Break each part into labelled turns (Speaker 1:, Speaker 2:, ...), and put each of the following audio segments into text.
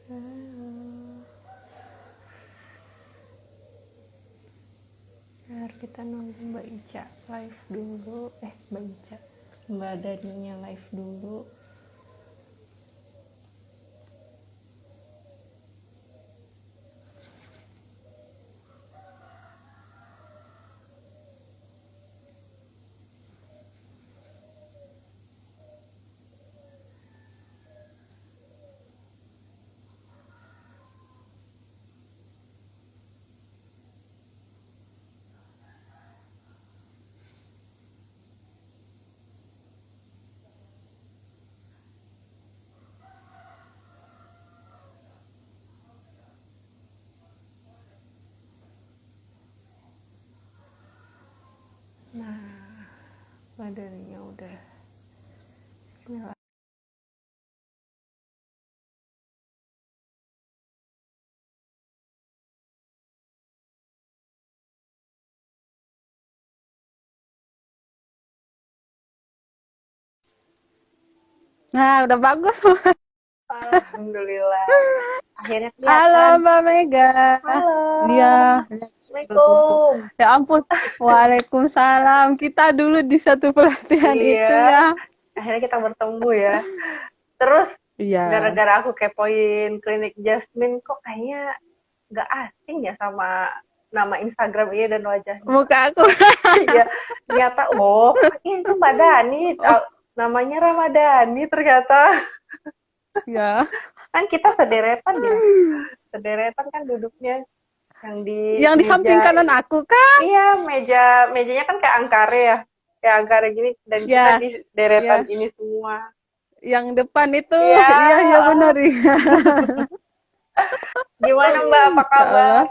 Speaker 1: Biar kita nunggu Mbak Ica live dulu. Mbak Ica, Mbak Daninya live dulu. Nah, Mbak Daninya udah. Bismillah.
Speaker 2: Nah, udah bagus.
Speaker 1: Alhamdulillah. Akhirnya
Speaker 2: Halo
Speaker 1: kelihatan.
Speaker 2: Mbak Mega.
Speaker 1: Halo.
Speaker 2: Dia
Speaker 1: Assalamualaikum.
Speaker 2: ya ampun. Waalaikumsalam. Kita dulu di satu pelatihan itu
Speaker 1: Iya.
Speaker 2: ya.
Speaker 1: Akhirnya kita bertemu ya. Terus
Speaker 2: Iya.
Speaker 1: gara-gara aku kepoin klinik Jasmine, kok kayaknya nggak asing ya sama nama Instagram ini dan wajahnya.
Speaker 2: Muka aku.
Speaker 1: Iya, ternyata itu Mbak Dani, namanya Ramadhani ternyata.
Speaker 2: Ya.
Speaker 1: Kan kita sederetan ya, sederetan kan duduknya
Speaker 2: Yang di samping kanan aku kan?
Speaker 1: Iya, mejanya kan kayak angkare gini, dan kita di deretan ini semua.
Speaker 2: Yang depan itu,
Speaker 1: Iya,
Speaker 2: iya benar ya.
Speaker 1: Gimana Mbak, apa kabar?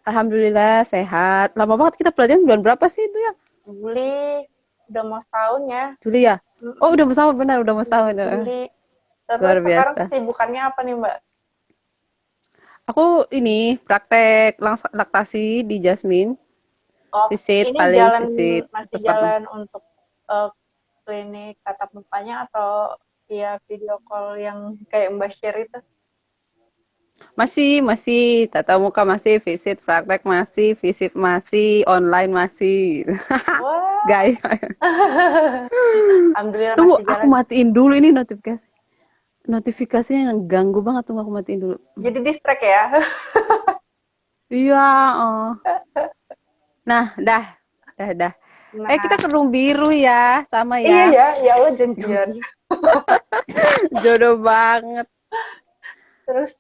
Speaker 2: Alhamdulillah sehat. Lama banget kita pelatihan, bulan berapa sih itu ya?
Speaker 1: Juli, udah mau setahun ya.
Speaker 2: Juli ya? Oh udah mau setahun, benar udah mau setahun.
Speaker 1: Juli. Terus
Speaker 2: Luar
Speaker 1: sekarang
Speaker 2: biasa.
Speaker 1: kesibukannya apa nih Mbak?
Speaker 2: Aku ini praktek laktasi di Jasmine. Visit
Speaker 1: Ini
Speaker 2: paling
Speaker 1: masih
Speaker 2: visit
Speaker 1: jalan untuk klinik tatap mukanya atau via video call yang kayak Mbak share itu?
Speaker 2: Masih tatap muka, masih visit praktek, masih visit, masih online, masih.
Speaker 1: Wah.
Speaker 2: Guys.
Speaker 1: Alhamdulillah
Speaker 2: Tunggu,
Speaker 1: masih jalan.
Speaker 2: aku matiin dulu ini notifikasi. Notifikasinya yang ganggu banget, tunggu aku matiin dulu.
Speaker 1: Jadi distract ya?
Speaker 2: Iya. Nah, dah.
Speaker 1: Nah,
Speaker 2: Kita ke room biru ya, sama ya.
Speaker 1: iya ya, ya Allah janjian.
Speaker 2: Jodoh banget.
Speaker 1: Terus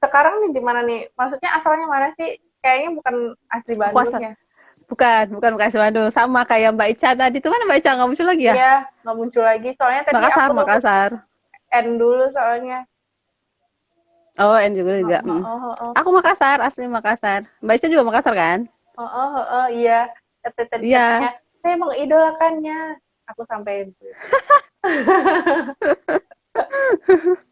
Speaker 1: sekarang nih di mana nih? Maksudnya asalnya mana sih? Kayaknya bukan asli Bandung ya?
Speaker 2: Bukan asli Bandung. Sama kayak Mbak Ica tadi. Tuh mana Mbak Ica nggak muncul lagi ya?
Speaker 1: Iya, nggak muncul lagi. Soalnya tadi
Speaker 2: Makassar.
Speaker 1: end dulu soalnya.
Speaker 2: Oh, N juga. Aku Makassar, asli Makassar. Mbak Ica juga Makassar kan?
Speaker 1: Iya. Tadi katanya, saya mengidolakannya. Aku sampai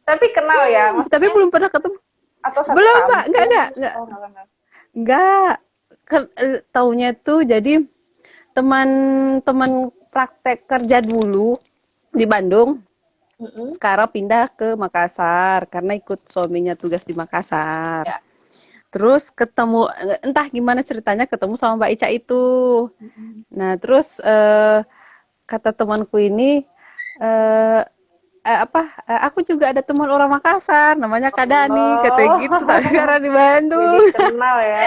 Speaker 1: Tapi kenal ya?
Speaker 2: Tapi belum pernah ketemu.
Speaker 1: Atau satu
Speaker 2: belum, Mbak.
Speaker 1: kampung?
Speaker 2: Enggak. Enggak. Taunya tuh jadi teman-teman praktek kerja dulu di Bandung. Sekarang pindah ke Makassar karena ikut suaminya tugas di Makassar.
Speaker 1: Ya.
Speaker 2: Terus ketemu, entah gimana ceritanya ketemu sama Mbak Ica itu. Nah, terus kata temanku ini, aku juga ada teman orang Makassar, namanya Kak Dani, katanya gitu, tapi karena di Bandung.
Speaker 1: Jadi kenal ya?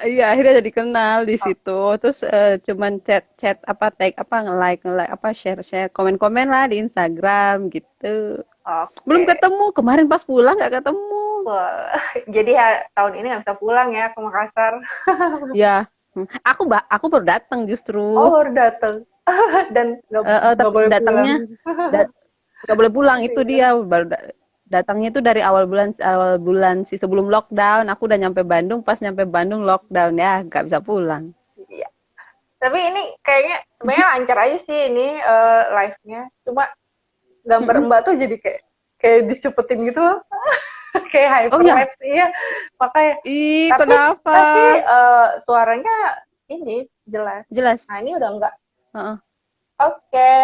Speaker 2: Iya, akhirnya jadi kenal di situ. Terus cuman chat tag nge-like share komen-komen lah di Instagram gitu. Belum ketemu, kemarin pas pulang nggak ketemu.
Speaker 1: Jadi tahun ini nggak bisa pulang ya ke Makassar.
Speaker 2: Ya, aku baru datang justru.
Speaker 1: Oh, baru datang. Dan nggak boleh
Speaker 2: datangnya nggak boleh pulang. Itu dia baru datangnya itu dari awal bulan sih, sebelum lockdown. Aku udah nyampe Bandung, pas nyampe Bandung lockdown ya, nggak bisa pulang.
Speaker 1: Iya. Tapi ini kayaknya sebenarnya lancar aja sih ini live-nya. Cuma gambar Mbak tuh jadi kayak dicepetin gitu loh. Kayak hyperlapse. Iya. Makanya.
Speaker 2: Kenapa?
Speaker 1: Tapi suaranya ini jelas.
Speaker 2: Jelas.
Speaker 1: Nah, ini udah enggak.
Speaker 2: Uh-uh.
Speaker 1: Oke.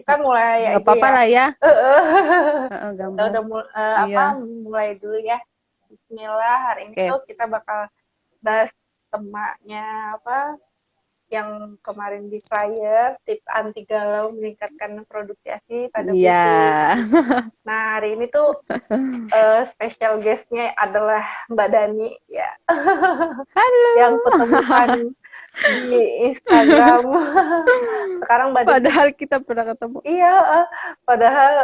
Speaker 1: kita mulai
Speaker 2: nggak
Speaker 1: aja
Speaker 2: apa-apa
Speaker 1: ya.
Speaker 2: lah ya.
Speaker 1: Kita
Speaker 2: Gampang.
Speaker 1: udah
Speaker 2: Iya.
Speaker 1: mulai dulu ya. Bismillah, hari ini
Speaker 2: Oke.
Speaker 1: tuh kita bakal bahas temanya apa yang kemarin di flyer, tips anti galau meningkatkan produksi ASI pada
Speaker 2: Iya.
Speaker 1: buku. Nah, hari ini tuh special guest-nya adalah Mbak Dani ya,
Speaker 2: Halo.
Speaker 1: yang kutemukan di Instagram. Sekarang Mbak Dani,
Speaker 2: Padahal kita pernah ketemu.
Speaker 1: iya, padahal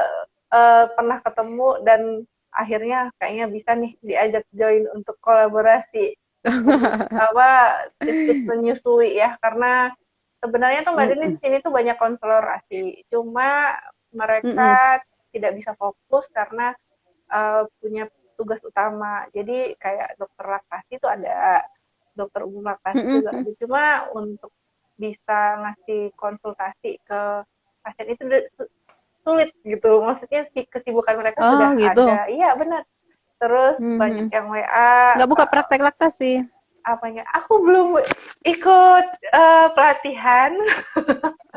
Speaker 1: pernah ketemu dan akhirnya kayaknya bisa nih diajak join untuk kolaborasi apa tips-tips menyusui ya, karena sebenarnya tuh Mbak Dini di
Speaker 2: Mm-mm.
Speaker 1: sini tuh banyak konselor ASI, cuma
Speaker 2: Mm-mm.
Speaker 1: mereka tidak bisa fokus karena punya tugas utama. Jadi kayak dokter laktasi itu ada, dokter umum laktasi juga
Speaker 2: Mm-mm.
Speaker 1: ada. Cuma untuk bisa ngasih konsultasi ke pasien itu sulit gitu. Maksudnya kesibukan mereka
Speaker 2: Oh
Speaker 1: sudah
Speaker 2: gitu.
Speaker 1: ada. Iya benar. Terus banyak
Speaker 2: Mhm.
Speaker 1: yang WA,
Speaker 2: Nggak buka praktek laktasi.
Speaker 1: apanya? Aku belum ikut pelatihan.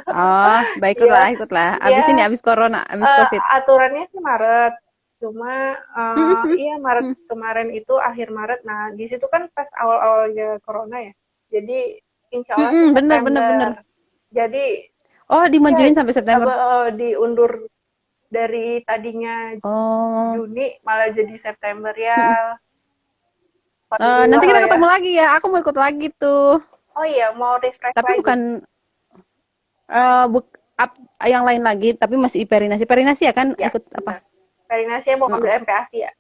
Speaker 2: Oh, baik,
Speaker 1: Iya,
Speaker 2: ikutlah. Abis ini,
Speaker 1: iya.
Speaker 2: abis corona, abis COVID.
Speaker 1: Aturannya sih Maret, cuma
Speaker 2: Mhm.
Speaker 1: iya Maret
Speaker 2: Mhm.
Speaker 1: kemarin itu akhir Maret. Nah di situ kan pas awal-awalnya corona ya, jadi insya Allah sih
Speaker 2: Mhm, bener, bener,
Speaker 1: September.
Speaker 2: bener.
Speaker 1: Jadi
Speaker 2: Oh,
Speaker 1: ya
Speaker 2: dimajuin sampai September.
Speaker 1: diundur dari tadinya
Speaker 2: Oh.
Speaker 1: Juni malah jadi September
Speaker 2: Mhm.
Speaker 1: ya. Alhamdulillah
Speaker 2: Nanti kita
Speaker 1: lah ya.
Speaker 2: ketemu lagi ya. Aku mau ikut lagi tuh.
Speaker 1: Oh iya, mau refresh
Speaker 2: Tapi
Speaker 1: lagi.
Speaker 2: bukan eh buk, ap- yang lain lagi, tapi masih perinasi. Perinasi ya kan
Speaker 1: Ya
Speaker 2: ikut apa?
Speaker 1: benar. Karinasnya mau
Speaker 2: Heeh.
Speaker 1: ambil MPASI ya.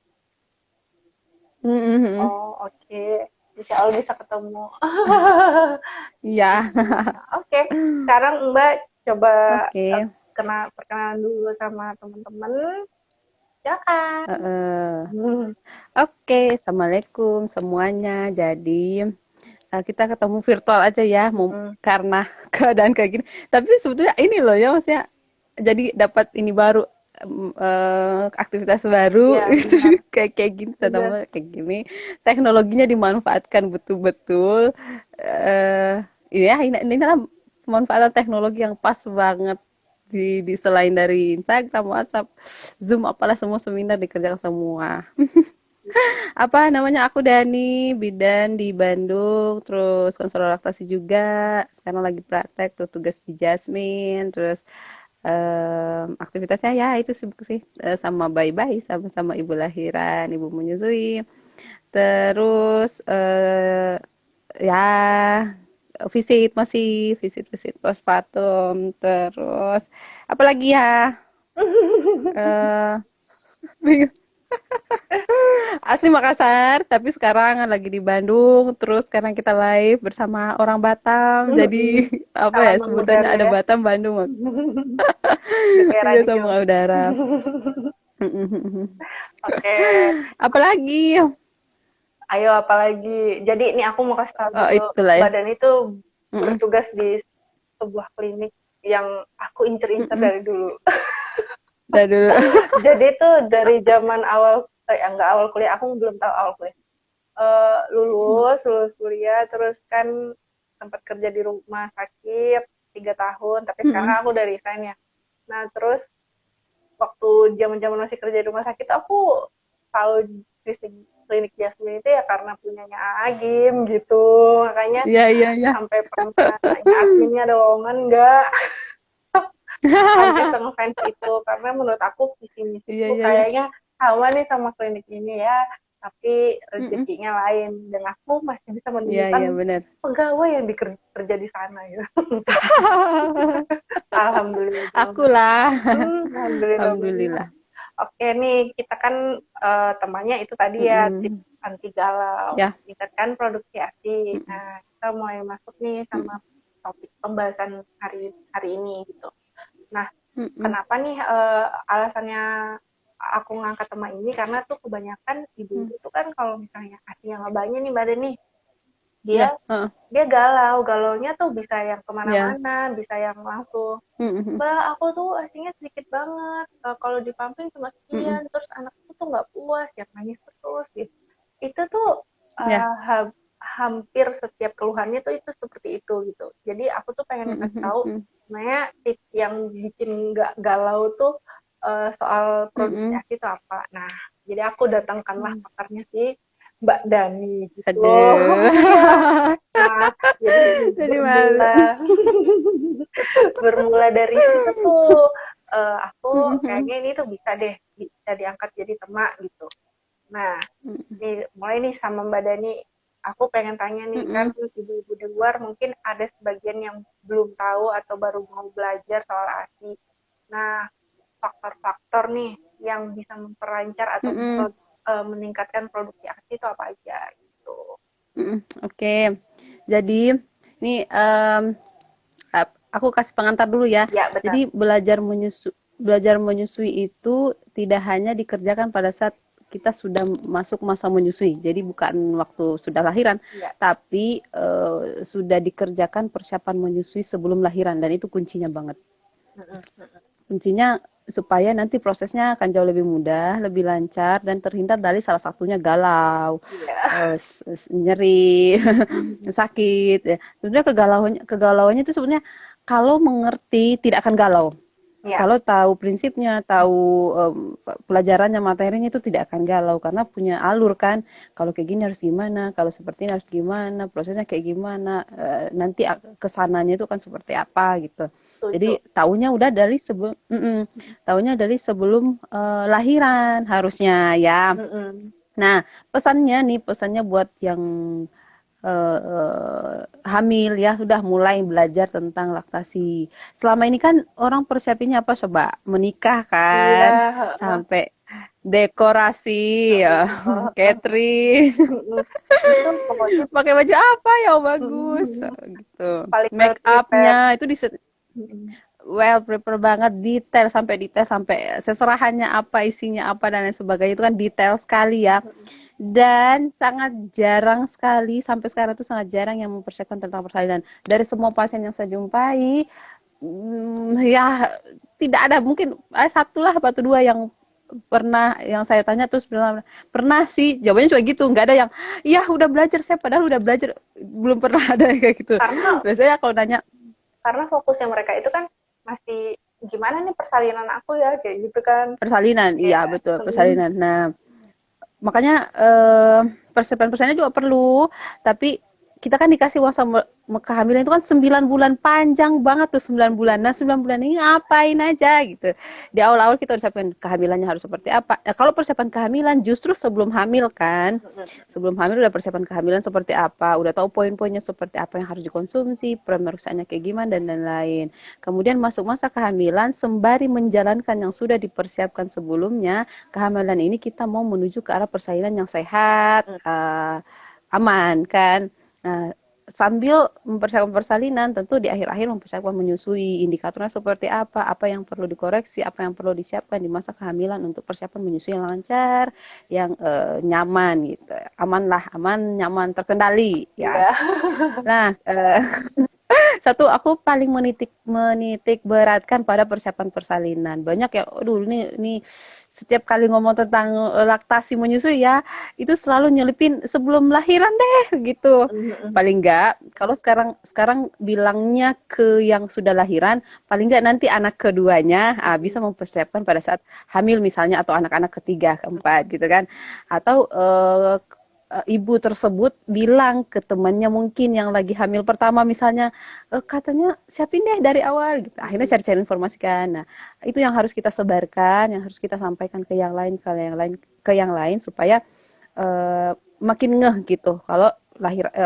Speaker 2: Mhm, mhm.
Speaker 1: Oh oke, insya Allah bisa ketemu.
Speaker 2: Iya.
Speaker 1: Oke, sekarang Mbak coba
Speaker 2: Oke.
Speaker 1: perkenalan dulu sama teman-teman. Silakan.
Speaker 2: Heeh.
Speaker 1: Hmm.
Speaker 2: Oke, assalamualaikum semuanya. Jadi kita ketemu virtual aja ya,
Speaker 1: Hmm.
Speaker 2: karena keadaan kayak gini. Tapi sebetulnya ini loh ya, maksudnya jadi dapat ini baru, aktivitas baru
Speaker 1: Ya
Speaker 2: itu
Speaker 1: benar,
Speaker 2: kayak kayak gini,
Speaker 1: benar.
Speaker 2: ketemu kayak gini. Teknologinya dimanfaatkan betul-betul. Ya inilah pemanfaatan teknologi yang pas banget di selain dari Instagram, WhatsApp, Zoom, apalah semua seminar dikerjakan semua. Apa namanya, aku Dani, bidan di Bandung, terus konselor laktasi juga. Sekarang lagi praktek tuh tugas di Jasmine, terus aktivitasnya ya itu sibuk sih, sama bayi-bayi, sama-sama ibu lahiran, ibu menyusui. Terus ya visit, masih visit postpartum, terus apalagi ya, eh asli Makassar, tapi sekarang lagi di Bandung. Terus sekarang kita live bersama orang Batam. Jadi apa ya
Speaker 1: Salam
Speaker 2: sebutannya,
Speaker 1: mengudara
Speaker 2: ada
Speaker 1: ya.
Speaker 2: Batam Bandung.
Speaker 1: Udah kayak
Speaker 2: Iya,
Speaker 1: radio.
Speaker 2: sambung udara.
Speaker 1: Oke,
Speaker 2: Apalagi?
Speaker 1: ayo apalagi. Jadi ini aku mau kasih tahu
Speaker 2: Oh,
Speaker 1: dulu.
Speaker 2: itulah ya.
Speaker 1: Badan itu
Speaker 2: Mm-mm.
Speaker 1: bertugas di sebuah klinik yang aku incer-incer
Speaker 2: Mm-mm.
Speaker 1: dari dulu.
Speaker 2: Udah dulu.
Speaker 1: Jadi tuh dari zaman awal, enggak awal kuliah, aku belum tahu awal kuliah. Lulus kuliah, terus kan sempat kerja di rumah sakit 3 tahun, tapi sekarang
Speaker 2: Mm-mm.
Speaker 1: aku udah resign ya. Nah, terus waktu zaman-zaman masih kerja di rumah sakit, aku tahu klinik Jasmine itu ya karena punyanya Agim gitu. Makanya
Speaker 2: Iya, iya, iya.
Speaker 1: sampai pernah nanya adminnya ada lowongan enggak, sampai sengfans itu karena menurut aku visi
Speaker 2: Iya,
Speaker 1: misiku
Speaker 2: iya, iya.
Speaker 1: kayaknya sama nih sama klinik ini ya, tapi
Speaker 2: Mm-mm.
Speaker 1: rezekinya lain dan aku masih bisa
Speaker 2: Iya, iya,
Speaker 1: menemukan
Speaker 2: benar.
Speaker 1: pegawai yang bekerja di sana gitu. Alhamdulillah.
Speaker 2: Akulah.
Speaker 1: Alhamdulillah banget.
Speaker 2: Alhamdulillah.
Speaker 1: Oke nih, kita kan temannya itu tadi ya tips
Speaker 2: Mm-mm.
Speaker 1: anti galau,
Speaker 2: Ya.
Speaker 1: meningkatkan produksi ASI.
Speaker 2: Mm-mm.
Speaker 1: Nah, kita mulai masuk nih sama topik pembahasan hari hari ini gitu. Nah,
Speaker 2: Mm-mm.
Speaker 1: kenapa nih alasannya aku ngangkat tema ini karena tuh kebanyakan
Speaker 2: Mm.
Speaker 1: ibu-ibu tuh kan kalau misalnya asinya nggak banyak nih badan nih, dia
Speaker 2: Ya. Heeh.
Speaker 1: dia galaunya tuh bisa yang
Speaker 2: Ya.
Speaker 1: kemana-mana, bisa yang langsung,
Speaker 2: Mm-mm.
Speaker 1: Mbak, aku tuh asinya sedikit banget, kalau di pumping cuma
Speaker 2: Mm-mm.
Speaker 1: sekian, terus anakku tuh nggak puas, tiap nangis terus gitu. Itu tuh
Speaker 2: Ya.
Speaker 1: hampir setiap keluhannya tuh itu seperti itu gitu. Jadi aku tuh pengen kasih tahu
Speaker 2: Mm-mm.
Speaker 1: sebenarnya tips yang bikin nggak galau tuh soal produksi ASI itu apa. Nah, jadi aku datangkanlah pakarnya si Mbak Dani gitu.
Speaker 2: Aduh.
Speaker 1: Iya. Nah, jadi
Speaker 2: Jadi malu.
Speaker 1: bermula dari situ tuh aku kayaknya ini tuh bisa deh bisa diangkat jadi tema gitu. Nah, mulai nih sama Mbak Dani, aku pengen tanya nih, kan ibu-ibu di luar mungkin ada sebagian yang belum tahu atau baru mau belajar soal ASI. Nah, faktor-faktor nih yang bisa memperlancar atau meningkatkan produksi ASI itu apa aja gitu.
Speaker 2: Oke. Jadi ini aku kasih pengantar dulu ya.
Speaker 1: Ya, benar.
Speaker 2: Jadi belajar menyusui itu tidak hanya dikerjakan pada saat kita sudah masuk masa menyusui. Jadi bukan waktu sudah lahiran, tapi sudah dikerjakan persiapan menyusui sebelum lahiran, dan itu kuncinya banget. Kuncinya supaya nanti prosesnya akan jauh lebih mudah, lebih lancar, dan terhindar dari salah satunya galau, nyeri, sakit. Ya. Sebenarnya kegalauannya itu sebenarnya kalau mengerti tidak akan galau. Kalau tahu prinsipnya, tahu pelajarannya, materinya itu tidak akan galau karena punya alur kan. Kalau kayak gini harus gimana, kalau seperti ini harus gimana, prosesnya kayak gimana, nanti kesananya itu kan seperti apa gitu. Jadi tahunya udah dari tahunya dari sebelum lahiran harusnya ya. Nah, pesannya buat yang hamil ya, sudah mulai belajar tentang laktasi. Selama ini kan orang persiapinya apa coba? Menikah kan, sampai dekorasi, catering, pakai baju apa ya bagus, gitu. Make up-nya itu well prepare banget, detail sampai seserahannya apa, isinya apa dan lain sebagainya, itu kan detail sekali ya. Dan sangat jarang sekali, sampai sekarang tuh sangat jarang yang mempersiapkan tentang persalinan. Dari semua pasien yang saya jumpai, ya tidak ada, mungkin satu lah atau dua yang pernah, yang saya tanya terus bilang pernah sih, jawabannya cuma gitu, nggak ada yang ya udah belajar, saya padahal udah belajar, belum pernah ada kayak gitu. Biasanya kalau nanya,
Speaker 1: karena fokusnya mereka itu kan masih gimana nih persalinan aku ya, kayak gitu kan.
Speaker 2: Persalinan, iya betul, persalinan. Nah, makanya persiapan-persiapannya juga perlu, tapi kita kan dikasih masa kehamilan itu kan 9 bulan, panjang banget tuh 9 bulan. Nah, 9 bulan ini ngapain aja gitu. Di awal-awal kita udah siapin kehamilannya harus seperti apa. Nah, kalau persiapan kehamilan justru sebelum hamil kan. Sebelum hamil udah persiapan kehamilan seperti apa, udah tahu poin-poinnya seperti apa yang harus dikonsumsi, pemeriksaannya kayak gimana dan lain-lain. Kemudian masuk masa kehamilan sembari menjalankan yang sudah dipersiapkan sebelumnya, kehamilan ini kita mau menuju ke arah persalinan yang sehat, aman kan. Nah, sambil mempersiapkan persalinan, tentu di akhir-akhir mempersiapkan menyusui, indikatornya seperti apa yang perlu dikoreksi, apa yang perlu disiapkan di masa kehamilan untuk persiapan menyusui yang lancar, yang nyaman gitu, aman, nyaman, terkendali ya. Nah, satu, aku paling menitik beratkan pada persiapan persalinan. Banyak ya, aduh ini setiap kali ngomong tentang laktasi menyusui ya, itu selalu nyelipin sebelum lahiran deh gitu. Paling enggak, kalau sekarang bilangnya ke yang sudah lahiran, paling enggak nanti anak keduanya bisa mempersiapkan pada saat hamil misalnya, atau anak-anak ketiga, keempat gitu kan. Atau ibu tersebut bilang ke temannya mungkin yang lagi hamil pertama misalnya, katanya siapin deh dari awal gitu. Akhirnya cari-cari informasi kan. Nah, itu yang harus kita sebarkan, yang harus kita sampaikan ke yang lain, supaya makin ngeh gitu kalau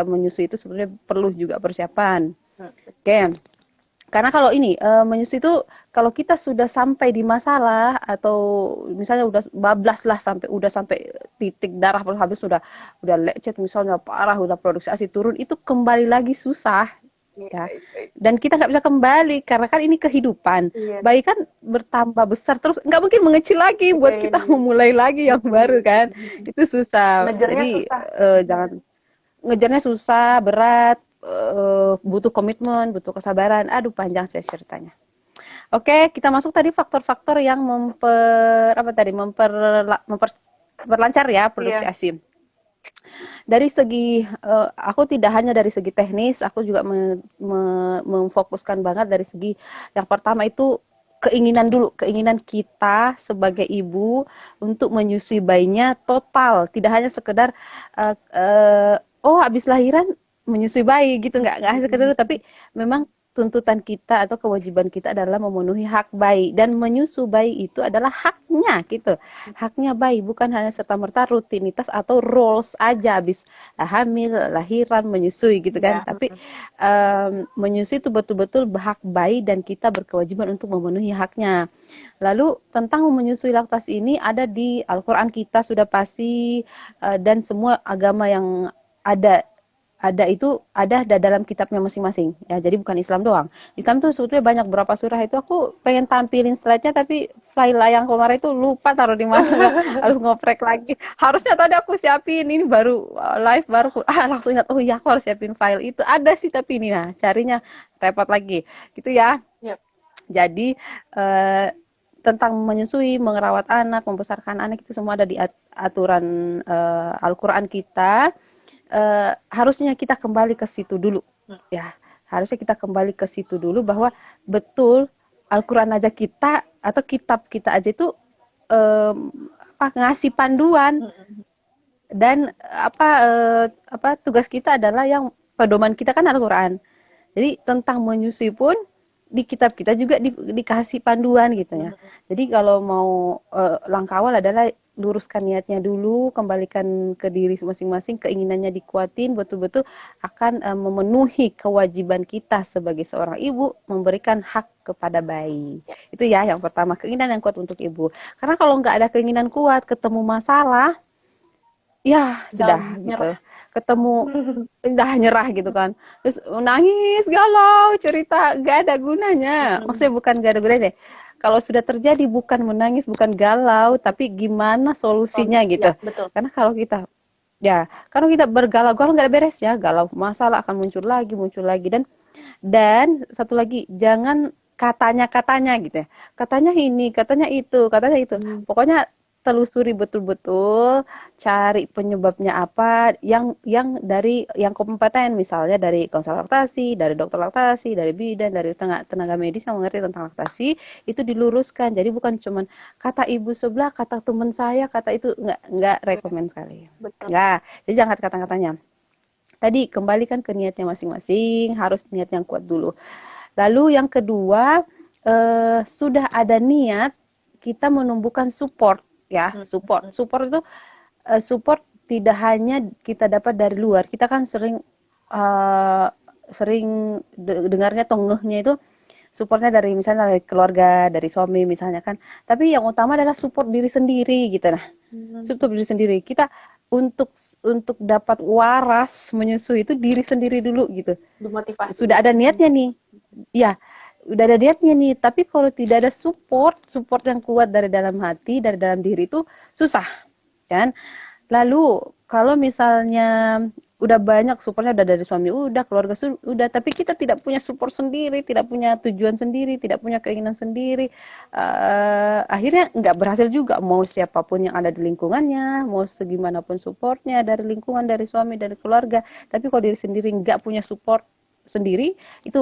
Speaker 2: menyusui itu sebenarnya perlu juga persiapan. Oke. Karena kalau ini menyusui itu, kalau kita sudah sampai di masalah atau misalnya udah bablas lah, sampai titik darah habis, udah lecet misalnya parah, udah produksi ASI turun, itu kembali lagi susah ya. Dan kita nggak bisa kembali karena kan ini kehidupan. Bayi kan bertambah besar terus, nggak mungkin mengecil lagi buat kita memulai lagi yang baru kan. Itu susah. Jadi jangan, ngejarnya susah, berat, butuh komitmen, butuh kesabaran. Aduh, panjang saya ceritanya. Oke, kita masuk tadi faktor-faktor yang memperlancar ya produksi ASI. Dari segi aku tidak hanya dari segi teknis, aku juga memfokuskan banget dari segi yang pertama itu keinginan dulu, keinginan kita sebagai ibu untuk menyusui bayinya total, tidak hanya sekedar oh habis lahiran menyusui bayi gitu, nggak hanya sekedar itu, tapi memang tuntutan kita atau kewajiban kita adalah memenuhi hak bayi, dan menyusu bayi itu adalah haknya gitu, haknya bayi, bukan hanya serta-merta rutinitas atau roles aja habis hamil, lahiran, menyusui gitu kan,
Speaker 1: Ya.
Speaker 2: tapi menyusui itu betul-betul hak bayi dan kita berkewajiban untuk memenuhi haknya. Lalu tentang menyusui laktasi ini ada di Al-Quran kita sudah pasti, dan semua agama yang ada itu ada dalam kitabnya masing-masing ya, jadi bukan Islam doang. Islam tuh sebetulnya banyak, berapa surah itu aku pengen tampilin slide-nya, tapi file yang kemarin itu lupa taruh di mana, harus ngoprek lagi. Harusnya tadi aku siapin, ini baru live baru langsung ingat, oh iya aku harus siapin file itu, ada sih tapi ini nah carinya repot lagi gitu ya.
Speaker 1: Yep.
Speaker 2: Jadi tentang menyusui, merawat anak, membesarkan anak itu semua ada di aturan Al-Quran kita. Harusnya kita kembali ke situ dulu ya, harusnya kita kembali ke situ dulu bahwa betul Al-Quran aja kita atau kitab kita aja itu ngasih panduan, dan tugas kita adalah yang pedoman kita kan Al-Quran. Jadi tentang menyusui pun di kitab kita juga dikasih panduan gitu ya. Jadi kalau mau langkah awal adalah luruskan niatnya dulu, kembalikan ke diri masing-masing, keinginannya dikuatin, betul-betul akan memenuhi kewajiban kita sebagai seorang ibu, memberikan hak kepada bayi. Itu ya yang pertama, keinginan yang kuat untuk ibu. Karena kalau nggak ada keinginan kuat, ketemu masalah, ya sudah gitu, ketemu udah nyerah gitu kan, terus nangis galau cerita gak ada gunanya, maksudnya bukan gak ada gunanya, kalau sudah terjadi bukan menangis, bukan galau, tapi gimana solusinya gitu.
Speaker 1: Ya, betul.
Speaker 2: Karena kalau kita bergalau-galau nggak beres ya, galau masalah akan muncul lagi, dan satu lagi, jangan katanya gitu ya, katanya ini, katanya itu, pokoknya telusuri betul-betul, cari penyebabnya apa, yang dari yang kompeten, misalnya dari konselor laktasi, dari dokter laktasi, dari bidan, dari tenaga medis yang mengerti tentang laktasi, itu diluruskan. Jadi bukan cuman kata ibu sebelah, kata teman saya, kata itu, nggak rekomen sekali.
Speaker 1: Betul.
Speaker 2: Nggak, jadi jangan kata-katanya. Tadi kembalikan ke niatnya masing-masing, harus niat yang kuat dulu. Lalu yang kedua, sudah ada niat, kita menumbuhkan support ya, support itu support tidak hanya kita dapat dari luar. Kita kan sering dengarnya tongehnya itu supportnya dari misalnya dari keluarga, dari suami misalnya kan. Tapi yang utama adalah support diri sendiri gitu nah. Support diri sendiri. Kita untuk dapat waras menyusui itu diri sendiri dulu gitu. Sudah ada niatnya nih. Ya, udah ada niatnya nih, tapi kalau tidak ada support yang kuat dari dalam hati, dari dalam diri itu susah, kan? Lalu kalau misalnya udah banyak supportnya, udah dari suami, udah keluarga, udah, tapi kita tidak punya support sendiri, tidak punya tujuan sendiri, tidak punya keinginan sendiri, akhirnya nggak berhasil juga, mau siapapun yang ada di lingkungannya, mau segimanapun supportnya dari lingkungan, dari suami, dari keluarga, tapi kalau diri sendiri nggak punya support sendiri, itu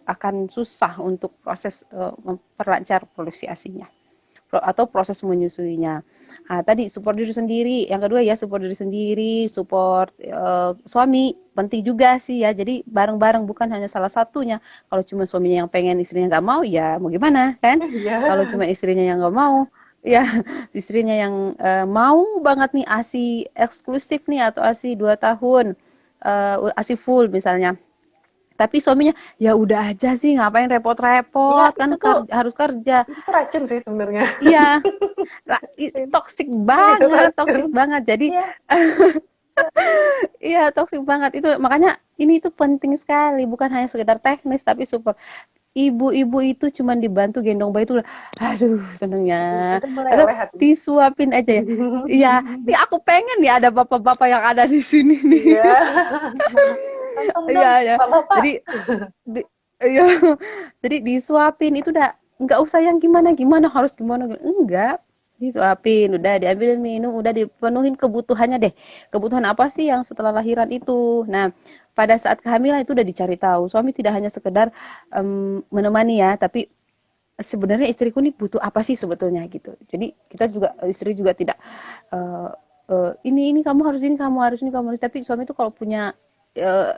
Speaker 2: akan susah untuk proses memperlancar produksi ASI-nya atau proses menyusuinya. Nah, tadi support diri sendiri, yang kedua ya support diri sendiri, support suami penting juga sih ya. Jadi bareng-bareng, bukan hanya salah satunya. Kalau cuma suaminya yang pengen, istrinya nggak mau, ya mau gimana kan? Kalau cuma istrinya yang nggak mau, ya istrinya yang mau banget nih ASI eksklusif nih, atau ASI 2 tahun, ASI full misalnya. Tapi suaminya, ya udah aja sih, ngapain repot-repot, kan harus kerja.
Speaker 1: Itu racun sih sebenarnya.
Speaker 2: Iya, toksik banget. Jadi, iya toksik banget. Itu makanya ini itu penting sekali, bukan hanya sekedar teknis, tapi support. Ibu-ibu itu cuma dibantu gendong bayi itu, aduh senengnya. Atau disuapin aja ya. Iya, ini aku pengen nih ada bapak-bapak yang ada di sini nih. Iya. Jadi iya. Jadi disuapin itu udah nggak usah yang gimana harus gimana, enggak. disuapin, udah diambilin minum, udah dipenuhin kebutuhannya deh. Kebutuhan apa sih yang setelah lahiran itu? Nah, pada saat kehamilan itu udah dicari tahu. Suami tidak hanya sekedar menemani ya, tapi sebenarnya istriku nih butuh apa sih sebetulnya gitu. Jadi kita juga istri juga tidak uh, ini kamu harus ini, kamu harus ini, kamu harus. Tapi suami itu kalau punya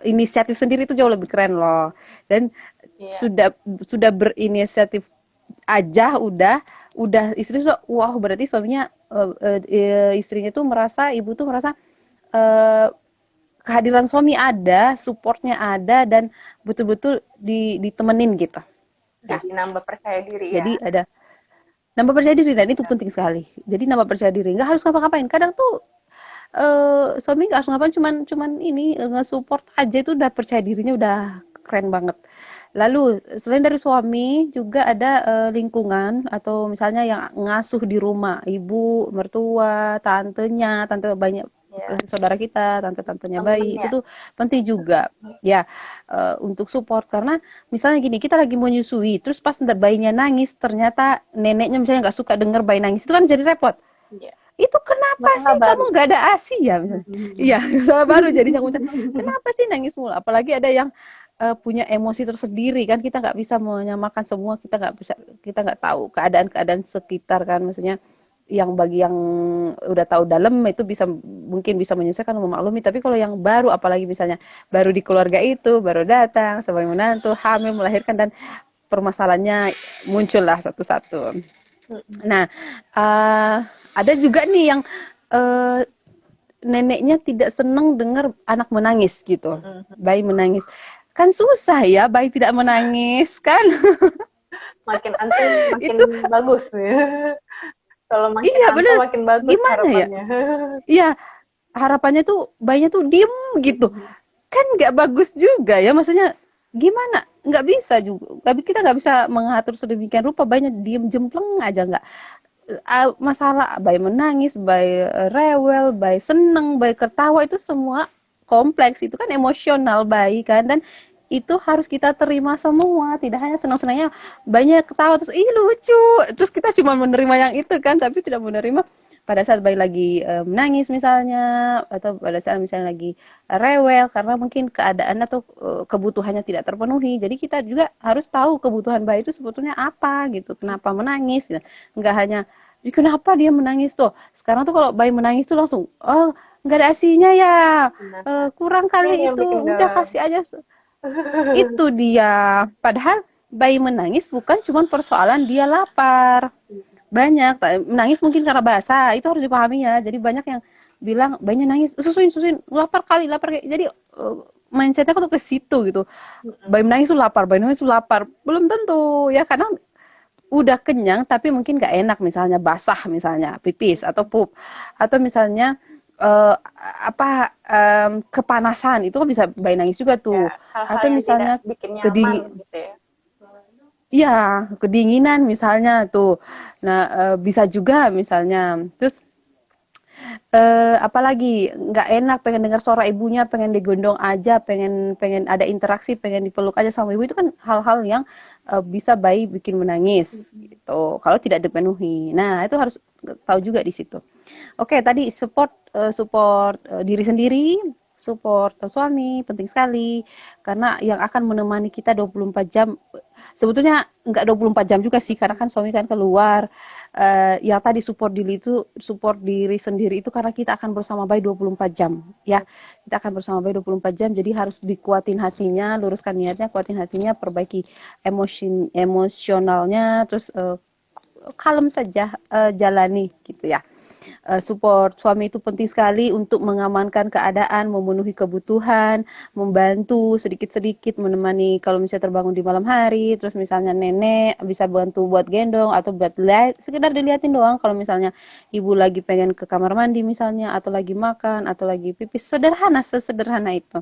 Speaker 2: inisiatif sendiri itu jauh lebih keren loh. Dan
Speaker 1: Iya.
Speaker 2: sudah berinisiatif aja udah istri sudah wow, berarti suaminya istrinya tuh merasa, ibu tuh merasa uh, kehadiran suami ada, supportnya ada, dan betul-betul ditemenin gitu. Ya,
Speaker 1: Jadi nambah percaya diri ya.
Speaker 2: jadi ada nambah percaya diri, dan itu penting sekali. Jadi nambah percaya diri, nggak harus ngapa-ngapain. Kadang tuh suami nggak harus ngapain, cuman ini nge-support aja itu udah percaya dirinya udah keren banget. Lalu selain dari suami juga ada lingkungan atau misalnya yang ngasuh di rumah, ibu, mertua, tantenya, tante banyak
Speaker 1: Ya.
Speaker 2: saudara kita, tante-tantenya bayi, itu
Speaker 1: Temennya.
Speaker 2: tuh penting juga ya untuk support. Karena misalnya gini, kita lagi mau nyusui, terus pas bayinya nangis, ternyata neneknya misalnya nggak suka denger bayi nangis, itu kan jadi repot.
Speaker 1: Iya.
Speaker 2: Itu kenapa
Speaker 1: Masalah
Speaker 2: sih kamu
Speaker 1: baru.
Speaker 2: nggak ada ASI ya? Iya, masalah baru jadinya. Kenapa sih nangis mulu? Apalagi ada yang punya emosi tersendiri kan, kita nggak bisa menyamakan semua, kita nggak tahu keadaan sekitar kan, maksudnya yang bagi yang udah tahu dalam itu mungkin bisa menyelesaikan, memaklumi, tapi kalau yang baru, apalagi misalnya baru di keluarga itu, baru datang sebagai menantu, hamil, melahirkan, dan permasalahannya muncullah satu-satu. Nah, ada juga nih yang neneknya tidak senang dengar anak menangis gitu, bayi menangis. Kan susah ya bayi tidak menangis kan.
Speaker 1: Makin antri makin
Speaker 2: Itu
Speaker 1: bagus ya. Kalau makin
Speaker 2: iya
Speaker 1: antri
Speaker 2: bener.
Speaker 1: makin bagus
Speaker 2: Gimana ya?
Speaker 1: harapannya.
Speaker 2: Iya, harapannya tuh bayinya tuh diem gitu. Kan nggak bagus juga ya, maksudnya gimana? Nggak bisa juga. Tapi kita nggak bisa mengatur sedemikian rupa bayinya diem jempleng aja, nggak. Masalah bayi menangis, bayi rewel, bayi seneng, bayi ketawa, itu semua kompleks, itu kan emosional bayi kan, dan itu harus kita terima semua, tidak hanya senang-senangnya banyak ketawa terus ih lucu, terus kita cuma menerima yang itu kan, tapi tidak menerima pada saat bayi lagi menangis misalnya, atau pada saat misalnya lagi rewel karena mungkin keadaan atau kebutuhannya tidak terpenuhi. Jadi kita juga harus tahu kebutuhan bayi itu sebetulnya apa gitu, kenapa menangis gitu. Nggak hanya kenapa dia menangis tuh. Sekarang tuh kalau bayi menangis tuh langsung, oh nggak ada asinya ya,
Speaker 1: Nah,
Speaker 2: kurang
Speaker 1: ini
Speaker 2: kali
Speaker 1: yang
Speaker 2: itu,
Speaker 1: bikin
Speaker 2: udah
Speaker 1: galau.
Speaker 2: kasih aja. Itu dia. Padahal bayi menangis bukan cuma persoalan dia lapar. Banyak menangis mungkin karena basah, itu harus dipahami ya. Jadi banyak yang bilang bayinya nangis, susuin, susuin, lapar kali, lapar kayak. Jadi mindsetnya tuh ke situ gitu. Bayi menangis tuh lapar, bayi menangis tuh lapar. Belum tentu ya, kadang udah kenyang tapi mungkin gak enak, misalnya basah, misalnya pipis atau pup, atau misalnya uh, kepanasan, itu kan bisa bayi nangis juga
Speaker 1: Ya,
Speaker 2: tuh,
Speaker 1: hal-hal
Speaker 2: atau
Speaker 1: yang tidak
Speaker 2: misalnya
Speaker 1: bikin nyaman
Speaker 2: kedingin,
Speaker 1: gitu ya.
Speaker 2: iya kedinginan misalnya tuh. Nah bisa juga misalnya, terus apalagi nggak enak, pengen dengar suara ibunya, pengen digendong aja, pengen pengen ada interaksi, pengen dipeluk aja sama ibu, itu kan hal-hal yang bisa bayi bikin menangis gitu kalau tidak dipenuhi. Nah itu harus tahu juga di situ. Oke, tadi support diri sendiri, support suami penting sekali, karena yang akan menemani kita 24 jam, sebetulnya enggak 24 jam juga sih, karena kan suami kan keluar. Yang tadi support diri sendiri itu karena kita akan bersama bayi 24 jam ya. Kita akan bersama bayi 24 jam, jadi harus dikuatin hatinya, luruskan niatnya, kuatin hatinya, perbaiki emosionalnya, terus kalem saja, jalani gitu ya. Support suami itu penting sekali untuk mengamankan keadaan, memenuhi kebutuhan, membantu sedikit-sedikit, menemani kalau misalnya terbangun di malam hari, terus misalnya nenek bisa bantu buat gendong atau buat sekedar dilihatin doang kalau misalnya ibu lagi pengen ke kamar mandi misalnya, atau lagi makan, atau lagi pipis, sesederhana itu.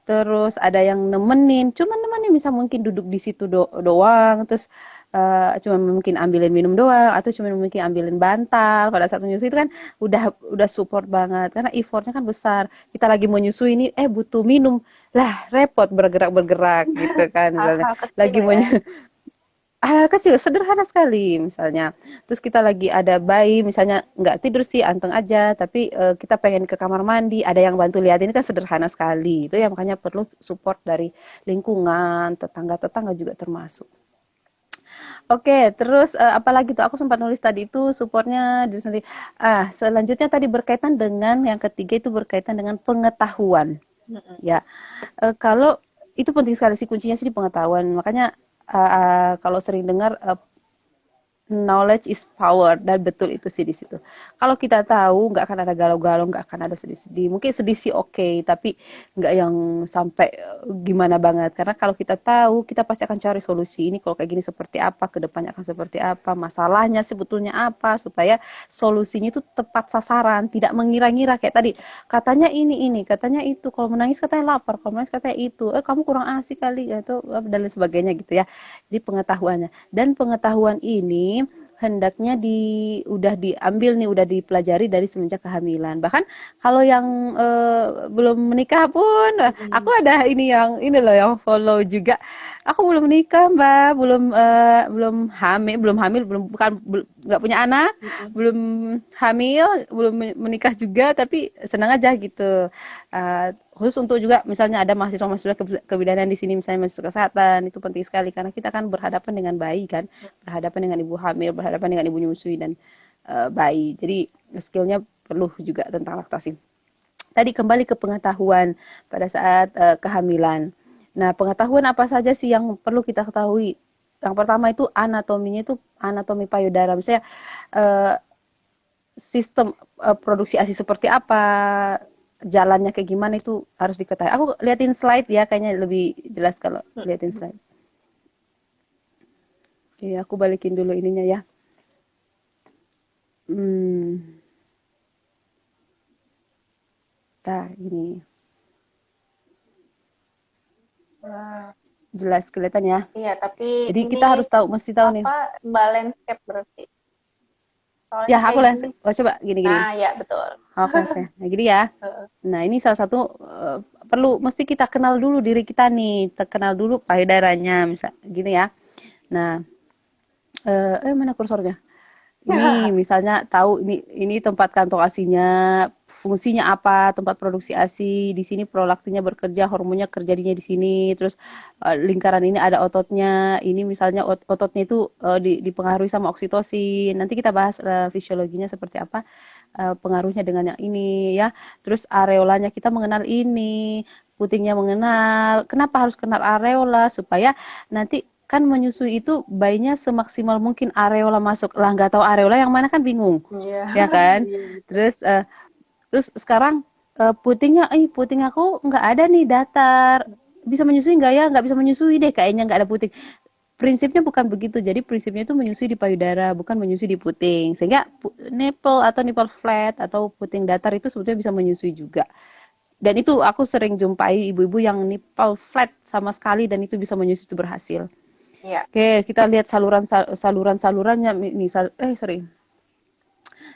Speaker 2: Terus ada yang nemenin, cuman nemenin bisa mungkin duduk di situ doang, terus cuma mungkin ambilin minum doang, atau cuma mungkin ambilin bantal pada saat menyusui, itu kan udah support banget, karena effortnya kan besar. Kita lagi mau nyusui ini, butuh minum, lah repot bergerak-bergerak gitu kan, misalnya
Speaker 1: Hal-hal kecil
Speaker 2: lagi mau
Speaker 1: ya.
Speaker 2: hal kecil sederhana sekali misalnya. Terus kita lagi ada bayi misalnya nggak tidur sih anteng aja, tapi kita pengen ke kamar mandi, ada yang bantu lihat, ini kan sederhana sekali. Itu ya makanya perlu support dari lingkungan, tetangga-tetangga juga termasuk. Oke, terus apalagi tuh aku sempat nulis tadi itu supportnya diri sendiri. Selanjutnya tadi berkaitan dengan yang ketiga itu berkaitan dengan pengetahuan. Ya, kalau itu penting sekali sih, kuncinya sih di pengetahuan. Makanya kalau sering dengar knowledge is power, dan betul itu sih di situ. Kalau kita tahu, nggak akan ada galau-galau, nggak akan ada sedih-sedih. Mungkin sedih sih oke, tapi nggak yang sampai gimana banget. Karena kalau kita tahu, kita pasti akan cari solusi. Ini kalau kayak gini seperti apa, kedepannya akan seperti apa, masalahnya sebetulnya apa, supaya solusinya itu tepat sasaran, tidak mengira-ngira kayak tadi. Katanya ini, katanya itu. Kalau menangis katanya lapar, kalau menangis katanya itu. Kamu kurang asik kali, gitu, dan lain sebagainya gitu ya. Jadi pengetahuannya. Dan pengetahuan ini hendaknya udah diambil nih, udah dipelajari dari semenjak kehamilan. Bahkan kalau yang belum menikah pun, aku ada ini loh yang follow juga. Aku belum menikah, Mbak, belum hamil, nggak punya anak, belum hamil, belum menikah juga, tapi senang aja gitu. Khusus untuk juga misalnya ada mahasiswa-mahasiswa kebidanan di sini, misalnya mahasiswa kesehatan, itu penting sekali karena kita kan berhadapan dengan bayi kan, berhadapan dengan ibu hamil, berhadapan dengan ibu menyusui dan bayi. Jadi skillnya perlu juga tentang laktasi. Tadi kembali ke pengetahuan pada saat kehamilan. Nah, pengetahuan apa saja sih yang perlu kita ketahui? Yang pertama itu anatominya, itu anatomi payudara. Misalnya sistem produksi ASI seperti apa, jalannya kayak gimana, itu harus diketahui. Aku liatin slide ya, kayaknya lebih jelas kalau liatin slide. Oke, aku balikin dulu ininya ya. Nah, ini. Jelas kelihatan ya.
Speaker 1: Iya, tapi
Speaker 2: jadi kita harus tahu, mesti tahu nih.
Speaker 1: Mbak landscape berarti. Soalnya
Speaker 2: Ya, aku landscape. Oh, coba gini.
Speaker 1: Nah, ya betul.
Speaker 2: Oke. Nah, gini ya. Nah, ini salah satu perlu mesti kita kenal dulu diri kita nih, kenal dulu payudaranya, misal gini ya. Nah, mana kursornya? Ini misalnya tahu ini tempat kantong ASINya, fungsinya apa, tempat produksi ASI, di sini prolaktinnya bekerja, hormonnya kerja di sini, terus lingkaran ini ada ototnya, ini misalnya ototnya itu dipengaruhi sama oksitosin. Nanti kita bahas fisiologinya seperti apa, pengaruhnya dengan yang ini ya. Terus areolanya kita mengenal ini, putingnya mengenal. Kenapa harus kenal areola? Supaya nanti kan menyusui itu bayinya semaksimal mungkin areola masuk. Lah nggak tahu areola yang mana kan bingung. Ya kan? Terus sekarang putingnya puting aku nggak ada nih, datar. Bisa menyusui nggak ya? Nggak bisa menyusui deh, kayaknya nggak ada puting. Prinsipnya bukan begitu. Jadi prinsipnya itu menyusui di payudara, bukan menyusui di puting. Sehingga nipple atau nipple flat atau puting datar itu sebetulnya bisa menyusui juga. Dan itu aku sering jumpai ibu-ibu yang nipple flat sama sekali dan itu bisa menyusui, itu berhasil.
Speaker 1: Iya.
Speaker 2: Oke, kita lihat saluran-salurannya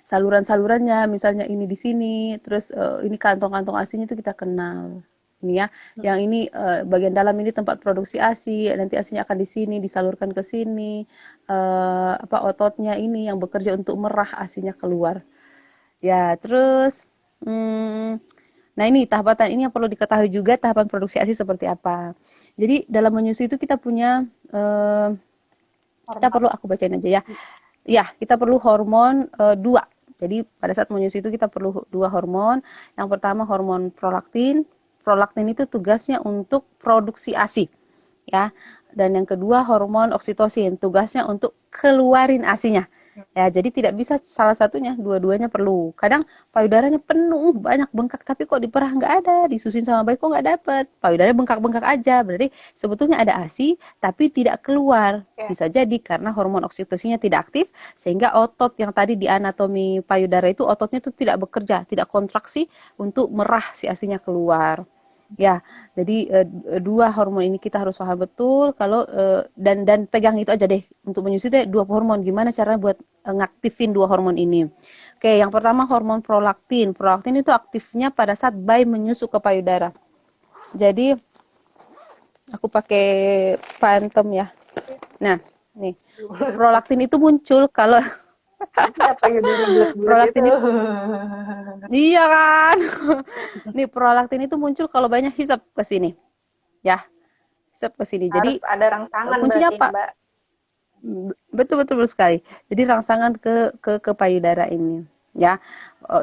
Speaker 2: saluran-salurannya, misalnya ini di sini, terus ini kantong-kantong ASINya itu kita kenal. Ini ya, yang ini bagian dalam ini tempat produksi ASI, nanti ASINya akan di sini disalurkan ke sini, ototnya ini yang bekerja untuk merah ASINya keluar. Ya, terus nah ini tahapan ini yang perlu diketahui juga, tahapan produksi ASI seperti apa. Jadi dalam menyusui itu kita punya kita perlu, aku bacain aja ya. Ya, kita perlu hormon 2. Jadi pada saat menyusui itu kita perlu 2 hormon. Yang pertama hormon prolaktin. Prolaktin itu tugasnya untuk produksi ASI. Ya. Dan yang kedua hormon oksitosin, tugasnya untuk keluarin ASINya. Ya, jadi tidak bisa salah satunya, dua-duanya perlu. Kadang payudaranya penuh, banyak bengkak, tapi kok di perah nggak ada, disusuin sama bayi kok nggak dapet. Payudaranya bengkak-bengkak aja, berarti sebetulnya ada ASI, tapi tidak keluar. Bisa jadi karena hormon oksitosinnya tidak aktif, sehingga otot yang tadi di anatomi payudara itu, ototnya itu tidak bekerja, tidak kontraksi untuk merah si ASINya keluar. Ya, jadi 2 hormon ini kita harus paham betul. Kalau dan pegang itu aja deh untuk menyusui deh 2 hormon. Gimana caranya buat ngaktifin 2 hormon ini? Oke, yang pertama hormon prolaktin. Prolaktin itu aktifnya pada saat bayi menyusu ke payudara. Jadi aku pakai Phantom ya. Nah, Nih, prolaktin itu muncul kalau
Speaker 1: Siapa yang bulat-bulat itu?
Speaker 2: prolaktin itu, iya kan? Nih, prolaktin itu muncul kalau banyak hisap ke sini, ya, hisap ke sini. Jadi
Speaker 1: Harus ada rangsangan
Speaker 2: kuncinya
Speaker 1: berarti ya,
Speaker 2: apa?
Speaker 1: Mbak.
Speaker 2: Betul betul betul sekali. Jadi rangsangan ke payudara ini, ya.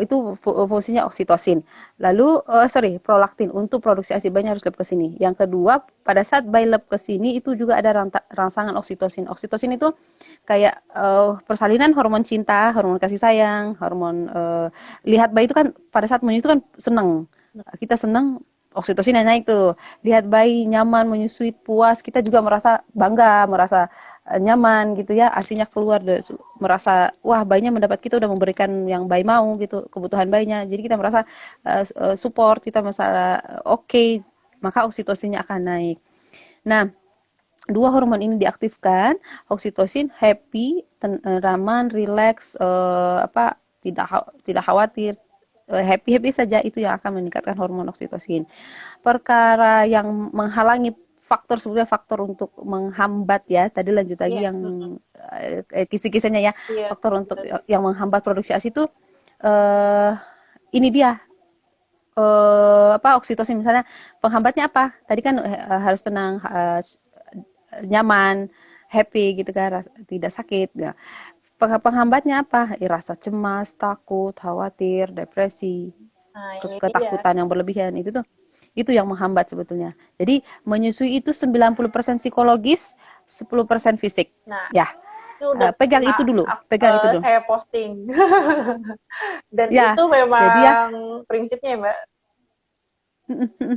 Speaker 2: Itu fungsinya oksitosin. Lalu sorry, prolaktin untuk produksi ASI banyak harus lep ke sini. Yang kedua, pada saat bayi lep ke sini itu juga ada rangsangan oksitosin. Oksitosin itu kayak persalinan hormon cinta, hormon kasih sayang, hormon lihat bayi itu kan pada saat menyusui itu kan senang. Kita senang, oksitosin yang naik tuh. Lihat bayi nyaman menyusui puas, kita juga merasa bangga, merasa nyaman gitu ya, asinya keluar merasa wah bayinya mendapat, kita udah memberikan yang bayi mau gitu, kebutuhan bayinya, jadi kita merasa support, kita merasa oke, maka oksitosinnya akan naik. Nah, dua hormon ini diaktifkan, oksitosin happy, raman, relax, apa tidak khawatir, happy happy saja, itu yang akan meningkatkan hormon oksitosin. Perkara yang menghalangi faktor, sebenarnya faktor untuk menghambat ya, tadi lanjut lagi yang kisi-kisahnya ya, faktor untuk yang menghambat produksi ASI itu ini dia apa, oksitosin misalnya, penghambatnya apa, tadi kan harus tenang, nyaman, happy gitu kan, tidak sakit ya. Penghambatnya apa? Rasa cemas, takut, khawatir, depresi, ketakutan yang berlebihan, itu yang menghambat sebetulnya. Jadi menyusui itu 90% psikologis, 10% fisik.
Speaker 1: Nah,
Speaker 2: ya. Pegang itu dulu, pegang itu dulu.
Speaker 1: Saya posting. Dan
Speaker 2: ya,
Speaker 1: itu memang
Speaker 2: jadi ya,
Speaker 1: prinsipnya, Mbak.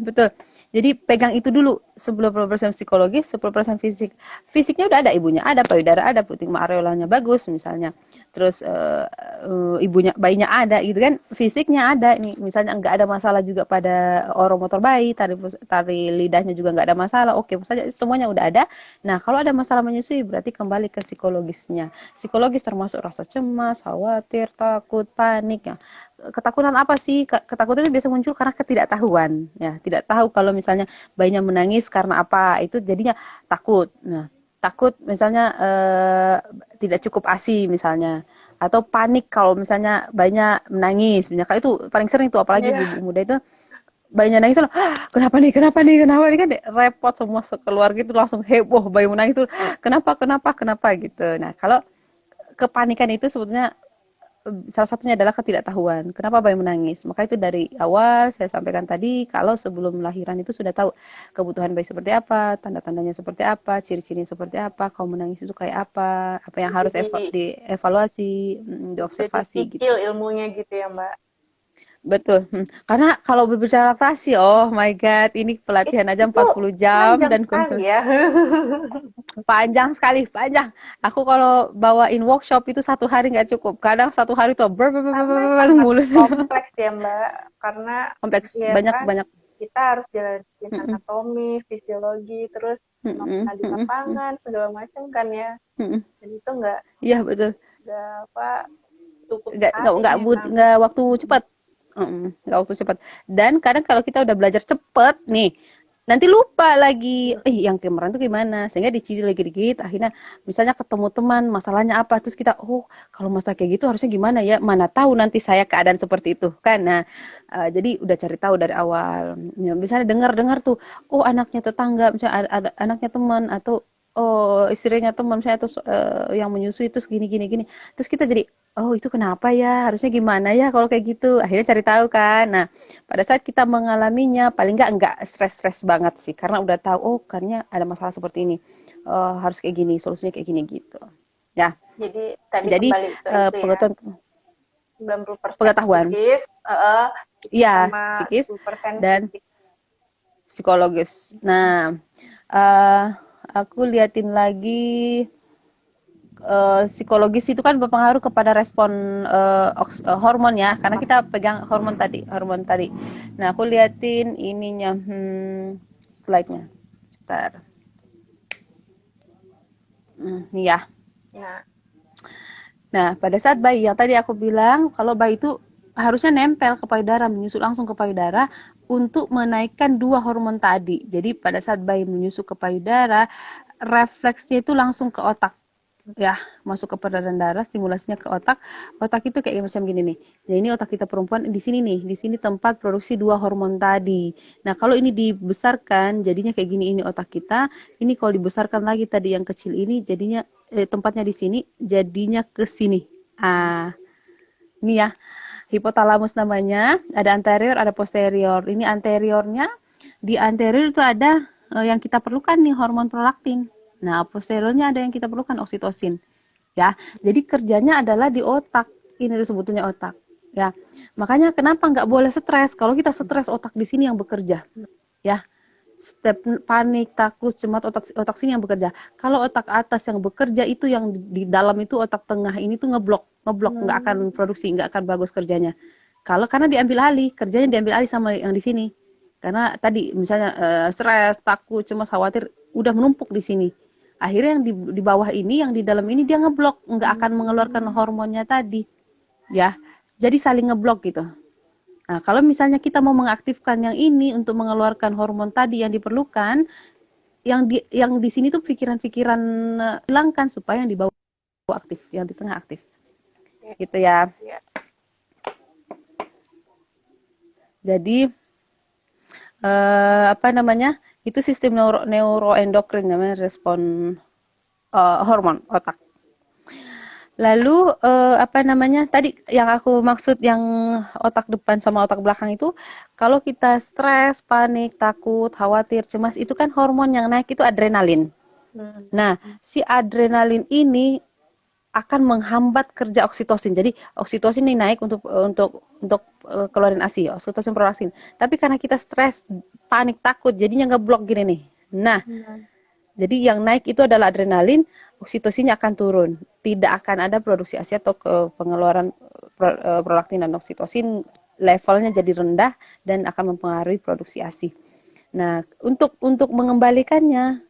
Speaker 2: Betul. Jadi pegang itu dulu, 90% psikologis, 10% fisik. Fisiknya udah ada, ibunya ada, payudara ada, puting areolanya bagus misalnya. Terus ibunya, bayinya ada gitu kan. Fisiknya ada nih, misalnya nggak ada masalah juga pada oromotor bayi, tari lidahnya juga nggak ada masalah. Oke, saja semuanya udah ada. Nah, kalau ada masalah menyusui berarti kembali ke psikologisnya. Psikologis termasuk rasa cemas, khawatir, takut, panik ya. Ketakutan apa sih? Ketakutan itu biasa muncul karena ketidaktahuan, ya. Tidak tahu kalau misalnya bayinya menangis karena apa, itu jadinya takut. Nah, takut misalnya tidak cukup ASI misalnya, atau panik kalau misalnya bayinya menangis. Misalnya itu paling sering tuh, apalagi ibu muda itu bayinya nangis, kenapa nih, kenapa nih, kenapa nih, kan repot, semua keluarga itu langsung heboh, bayi menangis tuh, kenapa gitu. Nah, kalau kepanikan itu sebetulnya salah satunya adalah ketidaktahuan. Kenapa bayi menangis? Maka itu dari awal saya sampaikan tadi, kalau sebelum lahiran itu sudah tahu kebutuhan bayi seperti apa, tanda-tandanya seperti apa, ciri-cirinya seperti apa, kalau menangis itu kayak apa yang harus dievaluasi, diobservasi gitu.
Speaker 1: Dicicil ilmunya gitu ya, Mbak.
Speaker 2: Betul. Karena kalau berbicara laktasi, oh my God, ini pelatihan aja 40 jam dan konsul.
Speaker 1: Ya.
Speaker 2: Panjang sekali, panjang. Aku kalau bawain workshop itu 1 hari nggak cukup. Kadang 1 hari tuh
Speaker 1: mulut. Kompleks ya, Mbak. Karena
Speaker 2: kompleks, ya, banyak.
Speaker 1: Kita harus jelasin anatomi, fisiologi, terus di lapangan, segala macam kan ya. Jadi itu nggak.
Speaker 2: Iya, betul.
Speaker 1: Nggak apa, cukup.
Speaker 2: Nggak waktu cepat. Nggak waktu cepat. Dan kadang kalau kita udah belajar cepat nih, nanti lupa lagi, yang kemarin tuh gimana, sehingga dicicil lagi dikit, akhirnya misalnya ketemu teman, masalahnya apa, terus kita, kalau masalah kayak gitu harusnya gimana ya, mana tahu nanti saya keadaan seperti itu, kan. Nah, jadi udah cari tahu dari awal. Ya, misalnya dengar tuh, anaknya tetangga, misalnya ada anaknya teman, atau istrinya teman saya, terus yang menyusui terus gini, terus kita jadi, itu kenapa ya? Harusnya gimana ya kalau kayak gitu? Akhirnya cari tahu kan. Nah, pada saat kita mengalaminya, paling nggak stres-stres banget sih. Karena udah tahu, karena ada masalah seperti ini. Harus kayak gini, solusinya kayak gini gitu. Ya.
Speaker 1: Jadi
Speaker 2: pengetahuan,
Speaker 1: 90%
Speaker 2: pengetahuan. Iya, psikis dan psikologis. Nah, aku liatin lagi. Psikologis itu kan berpengaruh kepada respon hormon ya, karena kita pegang hormon tadi. Nah, aku liatin ininya, slide-nya. Sebentar. Nih ya. Nah, pada saat bayi yang tadi aku bilang, kalau bayi itu harusnya nempel ke payudara, menyusu langsung ke payudara untuk menaikkan 2 hormon tadi. Jadi pada saat bayi menyusu ke payudara, refleksnya itu langsung ke otak. ya masuk ke peredaran darah, stimulasinya ke otak. Otak itu kayak macam gini nih. Nah, ini otak kita perempuan di sini nih, di sini tempat produksi dua hormon tadi. Nah, kalau ini dibesarkan jadinya kayak gini, ini otak kita. Ini kalau dibesarkan lagi tadi yang kecil ini jadinya tempatnya di sini, jadinya ke sini. Ah, ini ya. Hipotalamus namanya, ada anterior, ada posterior. Ini anteriornya, di anterior itu ada yang kita perlukan nih hormon prolaktin. Nah, posteriornya ada yang kita perlukan oksitosin. Ya, jadi kerjanya adalah di otak. Ini tuh sebetulnya otak. Ya, makanya kenapa nggak boleh stres? Kalau kita stres, otak di sini yang bekerja. Ya, step panik, takut, cemas, otak sini yang bekerja. Kalau otak atas yang bekerja itu yang di dalam itu otak tengah ini tuh ngeblok nggak akan produksi, nggak akan bagus kerjanya. Karena diambil alih, kerjanya diambil alih sama yang di sini. Karena tadi misalnya stres, takut, cemas, khawatir udah menumpuk di sini. Akhirnya yang di bawah ini, yang di dalam ini dia ngeblok, nggak akan mengeluarkan hormonnya tadi. Ya, jadi saling ngeblok gitu. Nah, kalau misalnya kita mau mengaktifkan yang ini untuk mengeluarkan hormon tadi yang diperlukan, yang di sini tuh pikiran-pikiran hilangkan supaya yang di bawah aktif, yang di tengah aktif. Gitu ya. Jadi apa namanya? Itu sistem neuroendokrin namanya, respon hormon otak. Lalu apa namanya tadi yang aku maksud yang otak depan sama otak belakang itu, kalau kita stres, panik, takut, khawatir, cemas, itu kan hormon yang naik itu adrenalin. Nah, si adrenalin ini akan menghambat kerja oksitosin. Jadi oksitosin ini naik untuk keluarin ASI, oksitosin prolaktin. Tapi karena kita stres, panik, takut, jadinya ngeblok gini nih. Nah, jadi yang naik itu adalah adrenalin, oksitosinnya akan turun. Tidak akan ada produksi ASI atau pengeluaran prolaktin dan oksitosin, levelnya jadi rendah dan akan mempengaruhi produksi ASI. Nah, untuk mengembalikannya,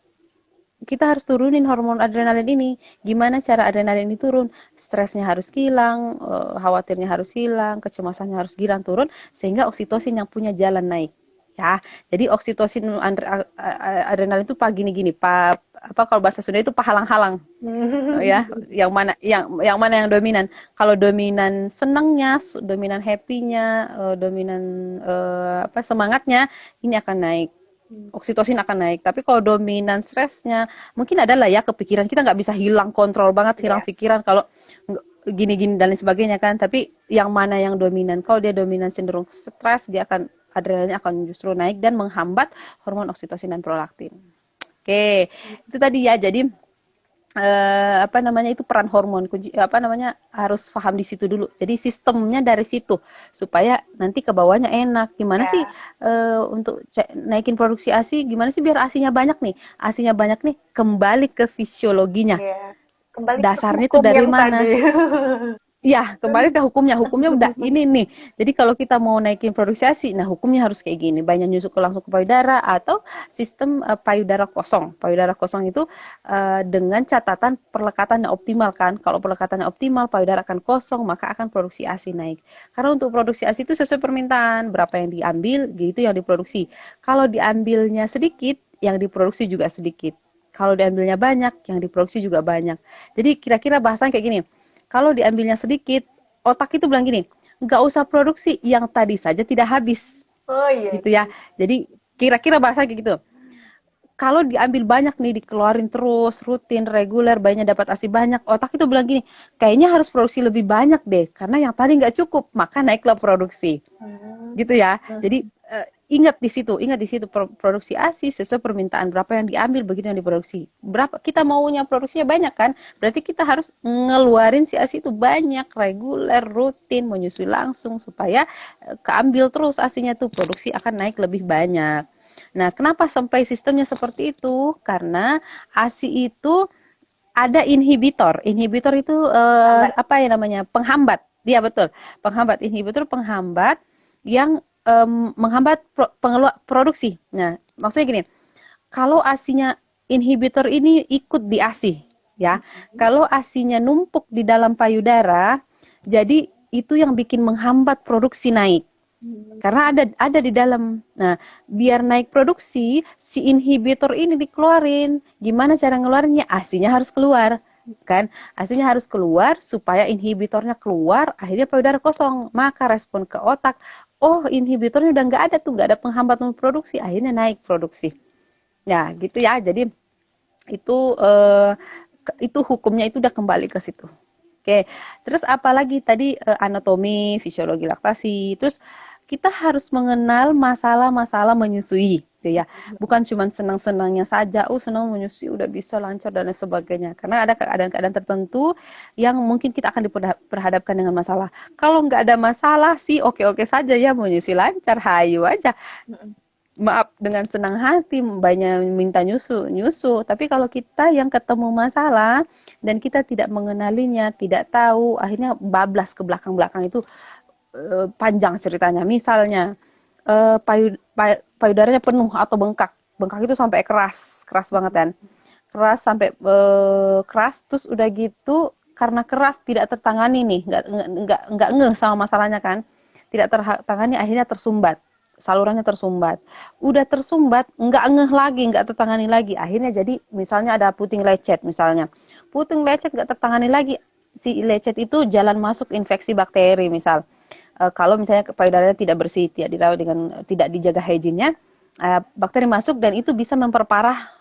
Speaker 2: kita harus turunin hormon adrenalin ini. Gimana cara adrenalin ini turun? Stresnya harus hilang, khawatirnya harus hilang, kecemasannya harus hilang, turun, sehingga oksitosin yang punya jalan naik. Ya, jadi oksitosin adrenalin itu gini-gini, apa kalau bahasa Sunda itu pahalang-halang. Ya, yang mana yang dominan? Kalau dominan senangnya, dominan happy-nya, dominan semangatnya, ini akan naik. Oksitosin akan naik. Tapi kalau dominan stresnya, mungkin adalah ya kepikiran, kita nggak bisa hilang kontrol banget, hilang pikiran kalau gini-gini dan lain sebagainya kan. Tapi yang mana yang dominan? Kalau dia dominan cenderung stres, dia akan adrenalinnya akan justru naik dan menghambat hormon oksitosin dan prolaktin. Oke, itu tadi ya. Jadi apa namanya itu peran hormon, harus paham di situ dulu. Jadi sistemnya dari situ supaya nanti ke bawahnya enak. Gimana sih untuk naikin produksi ASI? Gimana sih biar ASInya banyak nih? ASInya banyak nih, kembali ke fisiologinya.
Speaker 1: Kembali
Speaker 2: dasarnya itu dari mana? Ya, kembali ke hukumnya. Hukumnya udah ini nih. Jadi kalau kita mau naikin produksi ASI, nah hukumnya harus kayak gini. Banyak nyusuk langsung ke payudara atau sistem payudara kosong. Payudara kosong itu dengan catatan perlekatannya optimal kan. Kalau perlekatannya optimal, payudara akan kosong, maka akan produksi ASI naik. Karena untuk produksi ASI itu sesuai permintaan. Berapa yang diambil, gitu yang diproduksi. Kalau diambilnya sedikit, yang diproduksi juga sedikit. Kalau diambilnya banyak, yang diproduksi juga banyak. Jadi kira-kira bahasan kayak gini. Kalau diambilnya sedikit, otak itu bilang gini, nggak usah produksi, yang tadi saja tidak habis.
Speaker 1: Oh iya.
Speaker 2: Gitu ya. Jadi kira-kira bahasa kayak gitu. Kalau diambil banyak nih, dikeluarin terus, rutin, reguler, banyak dapat ASI banyak, otak itu bilang gini, kayaknya harus produksi lebih banyak deh, karena yang tadi nggak cukup, maka naiklah produksi. Gitu ya. Jadi ingat di situ produksi ASI sesuai permintaan, berapa yang diambil begitu yang diproduksi. Berapa kita maunya produksinya banyak kan? Berarti kita harus ngeluarin si ASI itu banyak, reguler, rutin, menyusui langsung supaya keambil terus ASInya tuh, produksi akan naik lebih banyak. Nah, kenapa sampai sistemnya seperti itu? Karena ASI itu ada inhibitor. Inhibitor itu apa ya namanya? Penghambat. Dia betul. Penghambat, inhibitor penghambat yang menghambat produksi. Nah, maksudnya gini, kalau ASInya inhibitor ini ikut di ASI, ya. Kalau ASInya numpuk di dalam payudara, jadi itu yang bikin menghambat produksi naik. Karena ada di dalam. Nah, biar naik produksi, si inhibitor ini dikeluarin. Gimana cara ngeluarinnya? ASInya harus keluar. kan, aslinya harus keluar supaya inhibitornya keluar, akhirnya payudara kosong, maka respon ke otak, oh inhibitornya udah nggak ada tuh, nggak ada penghambat produksi, akhirnya naik produksi. Ya gitu ya, jadi itu hukumnya itu udah kembali ke situ. Oke, terus apalagi tadi anatomi, fisiologi laktasi, terus kita harus mengenal masalah-masalah menyusui, gitu ya. Bukan cuma senang-senangnya saja, oh senang menyusui udah bisa lancar dan lain sebagainya. Karena ada keadaan-keadaan tertentu yang mungkin kita akan diperhadapkan dengan masalah. Kalau nggak ada masalah sih oke-oke saja ya menyusui lancar, hayu aja. Maaf dengan senang hati banyak minta nyusu, tapi kalau kita yang ketemu masalah dan kita tidak mengenalinya, tidak tahu, akhirnya bablas ke belakang-belakang itu panjang ceritanya. Misalnya payudaranya penuh atau bengkak itu sampai keras banget kan, keras sampai keras, terus udah gitu karena keras tidak tertangani nih, nggak ngeh sama masalahnya kan, tidak tertangani, akhirnya tersumbat, salurannya tersumbat. Udah tersumbat, nggak ngeh lagi, nggak tertangani lagi. Akhirnya jadi misalnya ada puting lecet misalnya. Puting lecet nggak tertangani lagi, si lecet itu jalan masuk infeksi bakteri misal. Kalau misalnya payudaranya tidak bersih, tidak dirawat dengan tidak dijaga hygiene-nya, bakteri masuk dan itu bisa memperparah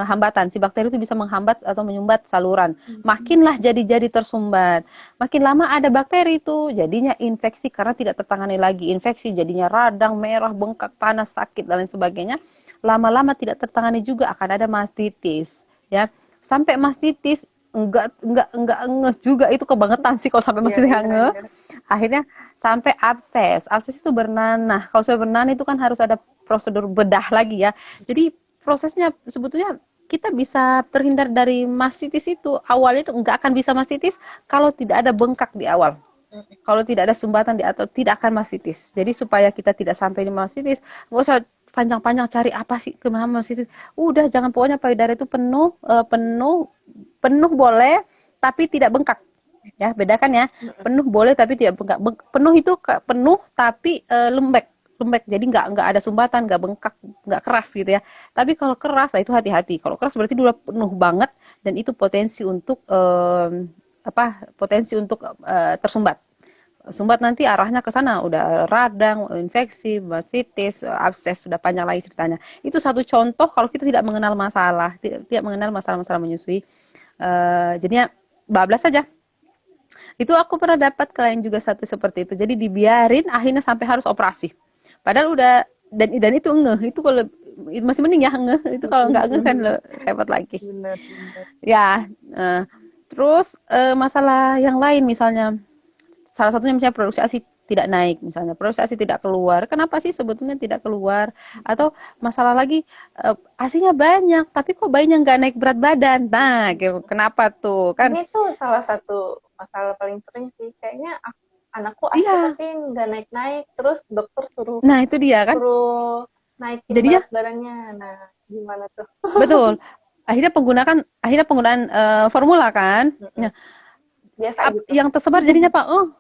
Speaker 2: hambatan. Si bakteri itu bisa menghambat atau menyumbat saluran. Makinlah jadi tersumbat. Makin lama ada bakteri itu, jadinya infeksi karena tidak tertangani lagi. Infeksi jadinya radang, merah, bengkak, panas, sakit dan lain sebagainya. Lama-lama tidak tertangani juga akan ada mastitis, ya. Sampai mastitis enggak ngeh juga, itu kebangetan sih kalau sampai masih ngeh. Akhirnya sampai abses. Abses itu bernanah. Kalau sudah bernanah itu kan harus ada prosedur bedah lagi ya. Jadi prosesnya sebetulnya kita bisa terhindar dari mastitis itu. Awalnya itu enggak akan bisa mastitis kalau tidak ada bengkak di awal. Kalau tidak ada sumbatan di atau tidak akan mastitis. Jadi supaya kita tidak sampai di mastitis, nggak usah panjang-panjang cari apa sih kemana mastitis. Udah jangan, pokoknya payudara itu penuh boleh tapi tidak bengkak. Ya, bedakan ya. Penuh boleh tapi tidak bengkak. Penuh itu penuh tapi lembek. Jadi nggak ada sumbatan, nggak bengkak, nggak keras gitu ya. Tapi kalau keras, nah itu hati-hati. Kalau keras berarti udah penuh banget dan itu potensi untuk tersumbat. Sumbat nanti arahnya ke sana, udah radang, infeksi, mastitis, abses, sudah panjang lagi ceritanya. Itu satu contoh kalau kita tidak mengenal masalah, tidak mengenal masalah-masalah menyusui. Jadinya bablas saja. Itu aku pernah dapat klien juga satu seperti itu. Jadi dibiarin akhirnya sampai harus operasi. Padahal udah dan itu ngeh. Itu kalau masih mending ya ngeh. Itu kalau nggak ngeh kan repot lagi.
Speaker 1: Benar.
Speaker 2: Ya, terus masalah yang lain misalnya salah satunya misalnya produksi ASI tidak naik, misalnya produksi ASI tidak keluar. Kenapa sih sebetulnya tidak keluar? Atau masalah lagi ASInya banyak, tapi kok bayinya nggak naik berat badan? Nah, kenapa tuh? Kan
Speaker 1: ini tuh salah satu masalah paling sering sih. Kayaknya anakku ASI
Speaker 2: iya.
Speaker 1: tapi nggak naik-naik. Terus dokter suruh
Speaker 2: Nah, itu dia kan.
Speaker 1: naikin
Speaker 2: Jadinya
Speaker 1: berat badannya. Nah, gimana tuh?
Speaker 2: betul. Akhirnya penggunaan formula kan. Nah,
Speaker 1: Biasa gitu.
Speaker 2: yang tersebar jadinya Pak,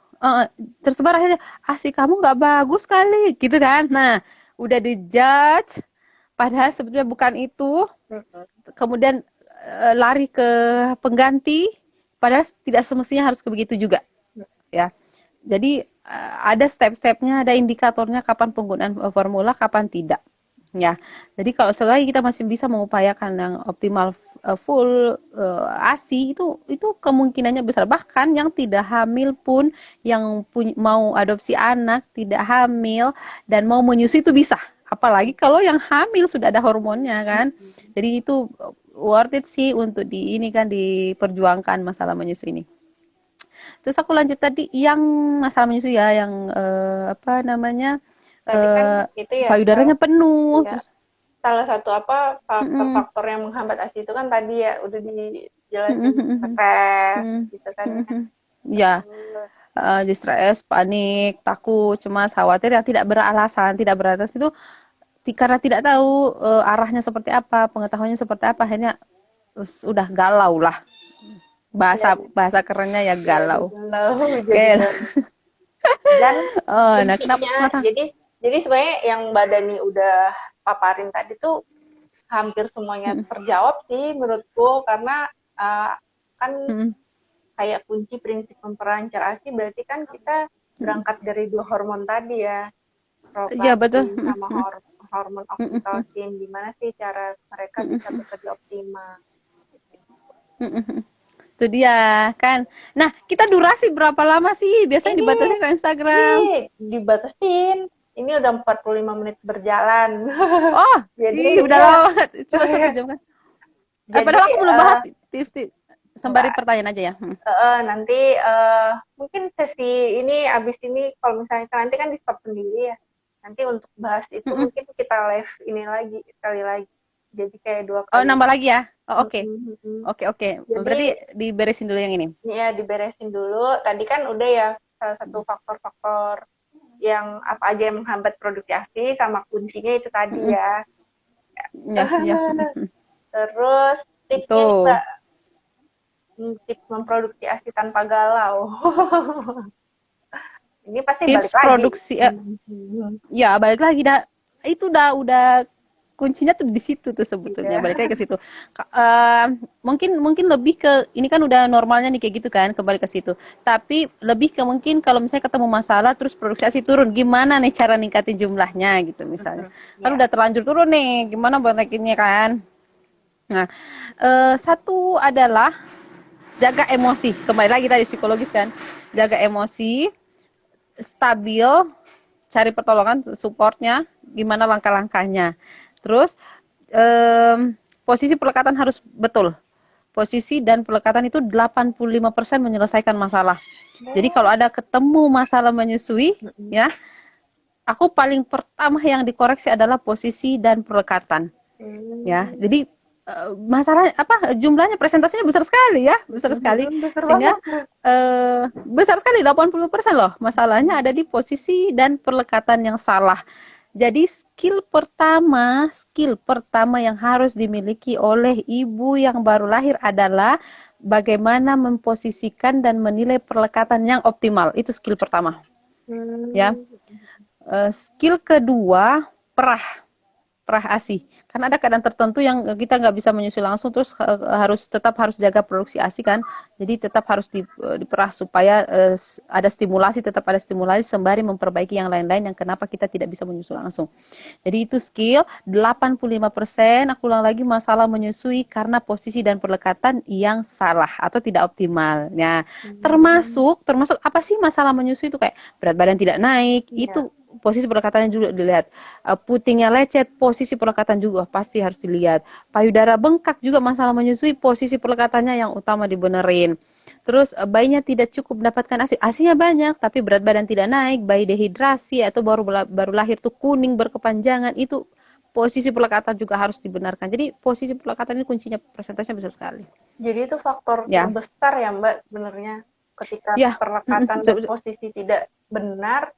Speaker 2: tersebar akhirnya ASI kamu nggak bagus kali gitu kan. Nah, udah dijudge padahal sebetulnya bukan itu. Kemudian lari ke pengganti padahal tidak semestinya harus begitu juga. Ya. Jadi ada step-stepnya, ada indikatornya kapan penggunaan formula, kapan tidak. Ya, jadi kalau selagi kita masih bisa mengupayakan yang optimal full ASI itu kemungkinannya besar. Bahkan yang tidak hamil pun yang mau adopsi anak, tidak hamil dan mau menyusui itu bisa. Apalagi kalau yang hamil sudah ada hormonnya kan. Jadi itu worth it sih untuk ini kan diperjuangkan masalah menyusui ini. Terus aku lanjut tadi yang masalah menyusui ya, yang apa namanya?
Speaker 1: Tadi kan itu ya
Speaker 2: Payudaranya penuh,
Speaker 1: ya,
Speaker 2: terus
Speaker 1: salah satu faktor-faktor yang menghambat ASI itu kan tadi ya udah dijelasin stres gitu kan
Speaker 2: ya. Jadi stres, panik, takut, cemas, khawatir yang tidak beralasan, tidak beratas itu karena tidak tahu arahnya seperti apa, pengetahuannya seperti apa, akhirnya udah galau lah. Bahasa kerennya ya galau.
Speaker 1: Jadi dan
Speaker 2: Nah kenapa?
Speaker 1: Jadi sebenarnya yang Mbak Dani udah paparin tadi tuh hampir semuanya terjawab sih menurutku, karena kan kayak kunci prinsip memperlancar ASI berarti kan kita berangkat dari 2 hormon tadi ya,
Speaker 2: Iya betul.
Speaker 1: prolaktin sama hormon oksitosin. Gimana sih cara mereka bisa bekerja optimal?
Speaker 2: Itu dia kan. Nah, kita durasi berapa lama sih biasanya dibatasi ke Instagram?
Speaker 1: Dibatasin. Ini udah 45 menit berjalan.
Speaker 2: Oh,
Speaker 1: Jadi
Speaker 2: udah lama. Cuma 1 jam kan. Padahal aku belum bahas tips-tips. Sembari pertanyaan aja ya.
Speaker 1: Nanti mungkin sesi ini abis ini kalau misalnya nanti kan di stop sendiri ya. Nanti untuk bahas itu mungkin kita live ini lagi sekali lagi. Jadi kayak 2 kali.
Speaker 2: Oh, nambah lagi ya? Oh, oke. Oke. Berarti diberesin dulu yang ini.
Speaker 1: Iya, diberesin dulu. Tadi kan udah ya salah satu faktor-faktor yang apa aja yang menghambat produksi ASI sama kuncinya itu tadi ya.
Speaker 2: Ya.
Speaker 1: Terus tipsnya nih Mbak, tips memproduksi ASI tanpa galau. Ini pasti
Speaker 2: tips
Speaker 1: balik
Speaker 2: produksi
Speaker 1: lagi.
Speaker 2: Ya balik lagi dah. Itu udah kuncinya tuh di situ tuh sebetulnya. Balik lagi ke situ. Mungkin lebih ke ini kan udah normalnya nih kayak gitu kan, kembali ke situ. Tapi lebih ke mungkin kalau misalnya ketemu masalah terus produksi ASI turun, gimana nih cara ningkatin jumlahnya gitu misalnya. Kan udah terlanjur turun nih, gimana buat naikinnya kan? Nah, satu adalah jaga emosi. Kembali lagi tadi psikologis kan. Jaga emosi, stabil, cari pertolongan, supportnya, gimana langkah-langkahnya. Terus posisi pelekatan harus betul. Posisi dan pelekatan itu 85% menyelesaikan masalah. Jadi kalau ada ketemu masalah menyusui, ya, aku paling pertama yang dikoreksi adalah posisi dan pelekatan. Ya, jadi masalah jumlahnya presentasinya besar sekali ya, besar sekali. Sehingga besar sekali 80% loh. Masalahnya ada di posisi dan pelekatan yang salah. Jadi skill pertama yang harus dimiliki oleh ibu yang baru lahir adalah bagaimana memposisikan dan menilai pelekatan yang optimal. Itu skill pertama. Ya. Skill kedua, perah ASI. Karena ada keadaan tertentu yang kita nggak bisa menyusui langsung, terus tetap harus jaga produksi ASI kan. Jadi tetap harus diperah supaya tetap ada stimulasi sembari memperbaiki yang lain-lain yang kenapa kita tidak bisa menyusui langsung. Jadi itu skill 85%. Aku ulang lagi, masalah menyusui karena posisi dan pelekatan yang salah atau tidak optimal. Nah, termasuk apa sih masalah menyusui itu, kayak berat badan tidak naik, itu posisi pelekatannya juga dilihat. Putingnya lecet, posisi pelekatan juga pasti harus dilihat. Payudara bengkak juga masalah menyusui, posisi pelekatannya yang utama dibenerin. Terus bayinya tidak cukup mendapatkan ASI. ASInya banyak tapi berat badan tidak naik, bayi dehidrasi atau baru lahir tuh kuning berkepanjangan, itu posisi pelekatan juga harus dibenarkan. Jadi posisi pelekatan ini kuncinya, presentasinya besar sekali.
Speaker 1: Jadi itu faktor terbesar ya Mbak sebenarnya, ketika pelekatan dan posisi tidak benar,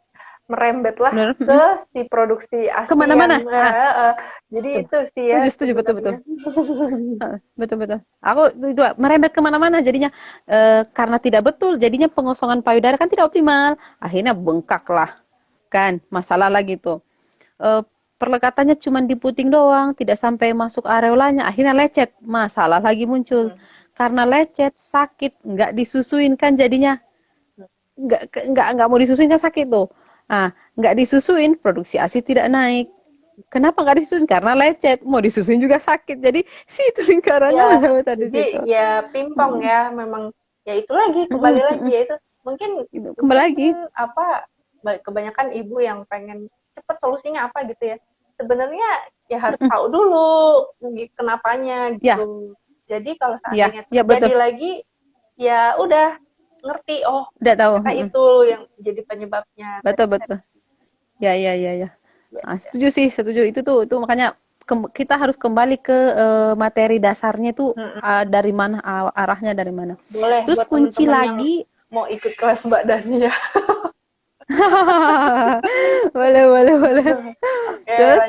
Speaker 1: merembetlah ke si produksi ASI
Speaker 2: kemana-mana.
Speaker 1: Jadi itu sih ya.
Speaker 2: Setuju, betul. Betul. Aku itu merembet kemana-mana jadinya, karena tidak betul, jadinya pengosongan payudara kan tidak optimal. Akhirnya bengkak lah, kan masalah lagi tuh. Perlekatannya cuma di puting doang, tidak sampai masuk areolanya, akhirnya lecet, masalah lagi muncul. Karena lecet, sakit, nggak disusuin kan jadinya, nggak mau disusuin kan sakit tuh. Nah, nggak disusuin, produksi ASI tidak naik. Kenapa nggak disusuin? Karena lecet. Mau disusuin juga sakit. Jadi, situ lingkarannya tadi situ.
Speaker 1: Ya, pingpong ya. Memang, ya itu lagi, kembali lagi. Ya itu, mungkin
Speaker 2: lagi.
Speaker 1: Kebanyakan ibu yang pengen cepet solusinya apa gitu ya. Sebenarnya, ya harus tahu dulu kenapanya gitu. Jadi, kalau seandainya terjadi lagi, ya udah ngerti,
Speaker 2: udah tahu
Speaker 1: itu yang jadi penyebabnya.
Speaker 2: Betul. Ya. Nah, setuju itu makanya kita harus kembali ke materi dasarnya itu, dari mana arahnya, dari mana.
Speaker 1: Boleh.
Speaker 2: Terus kunci lagi
Speaker 1: mau ikut kelas Mbak Dani ya.
Speaker 2: boleh. Terus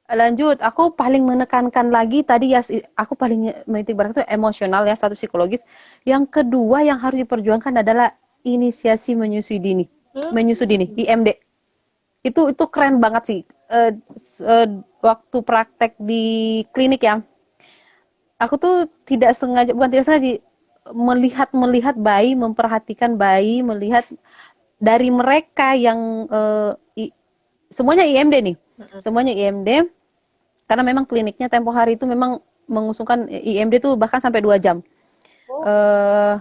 Speaker 1: lanjut,
Speaker 2: aku paling menekankan lagi tadi ya, aku paling menitik berat itu emosional ya, satu psikologis. Yang kedua yang harus diperjuangkan adalah inisiasi menyusui dini. IMD. Itu keren banget sih. Waktu praktek di klinik ya, aku tuh tidak sengaja, bukan tidak sengaja, melihat bayi, memperhatikan bayi, melihat dari mereka yang semuanya IMD nih, semuanya IMD, karena memang kliniknya tempo hari itu memang mengusungkan IMD tuh bahkan sampai 2 jam. Uh,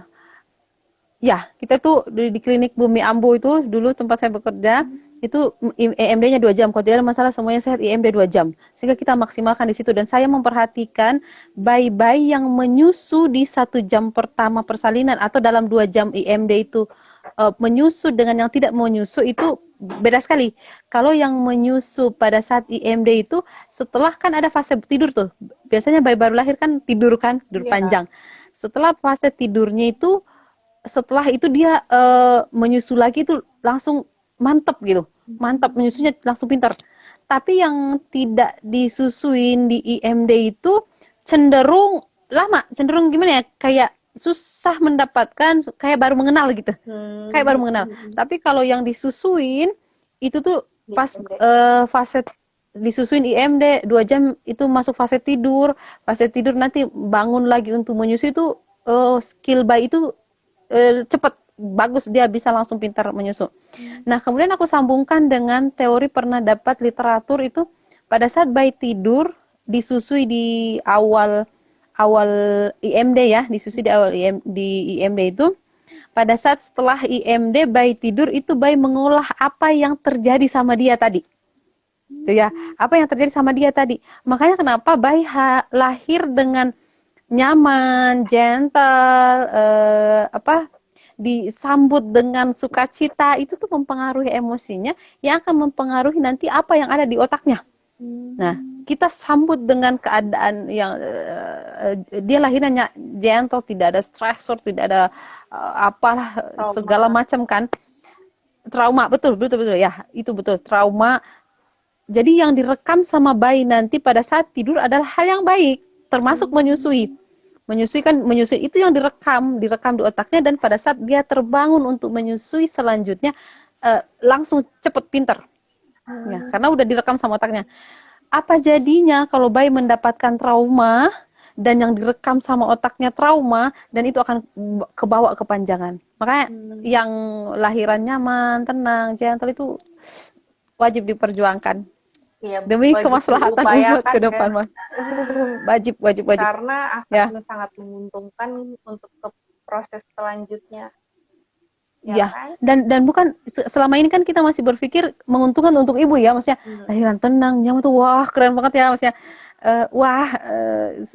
Speaker 2: ya, kita tuh di klinik Bumi Ambo itu dulu tempat saya bekerja, itu IMD-nya 2 jam. Kalau tidak ada masalah semuanya sehat, IMD 2 jam. Sehingga kita maksimalkan di situ. Dan saya memperhatikan bayi-bayi yang menyusu di 1 jam pertama persalinan atau dalam 2 jam IMD itu menyusu dengan yang tidak menyusu itu beda sekali. Kalau yang menyusu pada saat IMD itu setelah kan ada fase tidur tuh. Biasanya bayi baru lahir kan tidur panjang. Setelah fase tidurnya itu, setelah itu dia menyusu lagi itu langsung mantep gitu, mantap menyusunya langsung pintar. Tapi yang tidak disusuin di IMD itu cenderung lama, cenderung gimana ya, kayak susah mendapatkan, kayak baru mengenal gitu, kayak baru mengenal. Tapi kalau yang disusuin itu tuh pas fase disusuin IMD 2 jam itu masuk fase tidur nanti bangun lagi untuk menyusui itu skill bayi itu cepat, bagus, dia bisa langsung pintar menyusu. Nah, kemudian aku sambungkan dengan teori pernah dapat literatur itu pada saat bayi tidur disusui di awal IMD ya, disusui di awal IMD itu, pada saat setelah IMD bayi tidur itu bayi mengolah apa yang terjadi sama dia tadi. Itu ya, apa yang terjadi sama dia tadi. Makanya kenapa bayi lahir dengan nyaman, gentle, disambut dengan sukacita, itu tuh mempengaruhi emosinya, yang akan mempengaruhi nanti apa yang ada di otaknya. Nah, kita sambut dengan keadaan yang dia lahirnya gentle, tidak ada stressor, tidak ada apalah segala macam kan. Trauma, betul ya, itu betul, trauma. Jadi yang direkam sama bayi nanti pada saat tidur adalah hal yang baik, termasuk menyusui. Menyusui itu yang direkam di otaknya, dan pada saat dia terbangun untuk menyusui selanjutnya langsung cepet pinter. Ya, karena udah direkam sama otaknya. Apa jadinya kalau bayi mendapatkan trauma dan yang direkam sama otaknya trauma, dan itu akan kebawa kepanjangan. Makanya yang lahiran nyaman, tenang, gentle itu wajib diperjuangkan. Ya, demi kemaslahatan umat ke depan, Mas. Wajib.
Speaker 1: Karena akan sangat menguntungkan untuk ke proses selanjutnya.
Speaker 2: Ya, kan? dan bukan selama ini kan kita masih berpikir menguntungkan untuk ibu ya, maksudnya lahiran tenang, nyaman tuh wah keren banget ya, maksudnya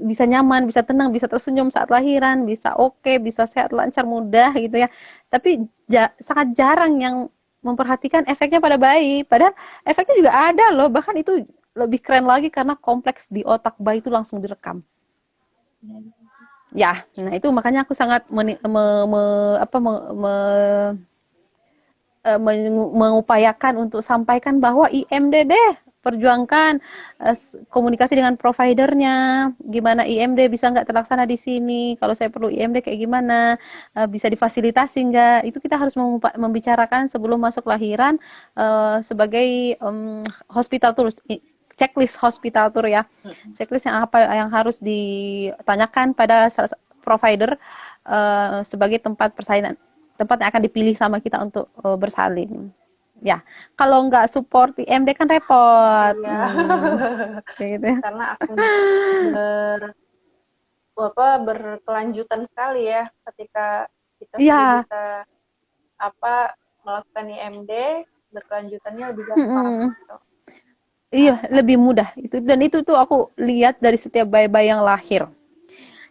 Speaker 2: bisa nyaman, bisa tenang, bisa tersenyum saat lahiran, bisa bisa sehat, lancar, mudah gitu ya. Tapi sangat jarang yang memperhatikan efeknya pada bayi. Padahal efeknya juga ada loh, bahkan itu lebih keren lagi karena kompleks di otak bayi itu langsung direkam. Ya, nah itu makanya aku sangat mengupayakan untuk sampaikan bahwa IMD deh, perjuangkan komunikasi dengan providernya, gimana IMD bisa nggak terlaksana di sini, kalau saya perlu IMD kayak gimana, bisa difasilitasi nggak, itu kita harus membicarakan sebelum masuk lahiran sebagai hospital tour, checklist hospital tour ya, checklist yang apa yang harus ditanyakan pada provider sebagai tempat persalinan, tempat yang akan dipilih sama kita untuk bersalin. Ya, kalau nggak support IMD kan repot.
Speaker 1: Iya.
Speaker 2: Gitu ya.
Speaker 1: Karena akan berkelanjutan sekali ya ketika kita sudah bisa melakukan IMD, berkelanjutannya lebih gampang. Gitu.
Speaker 2: Iya, lebih mudah itu, dan itu tuh aku lihat dari setiap bayi-bayi yang lahir.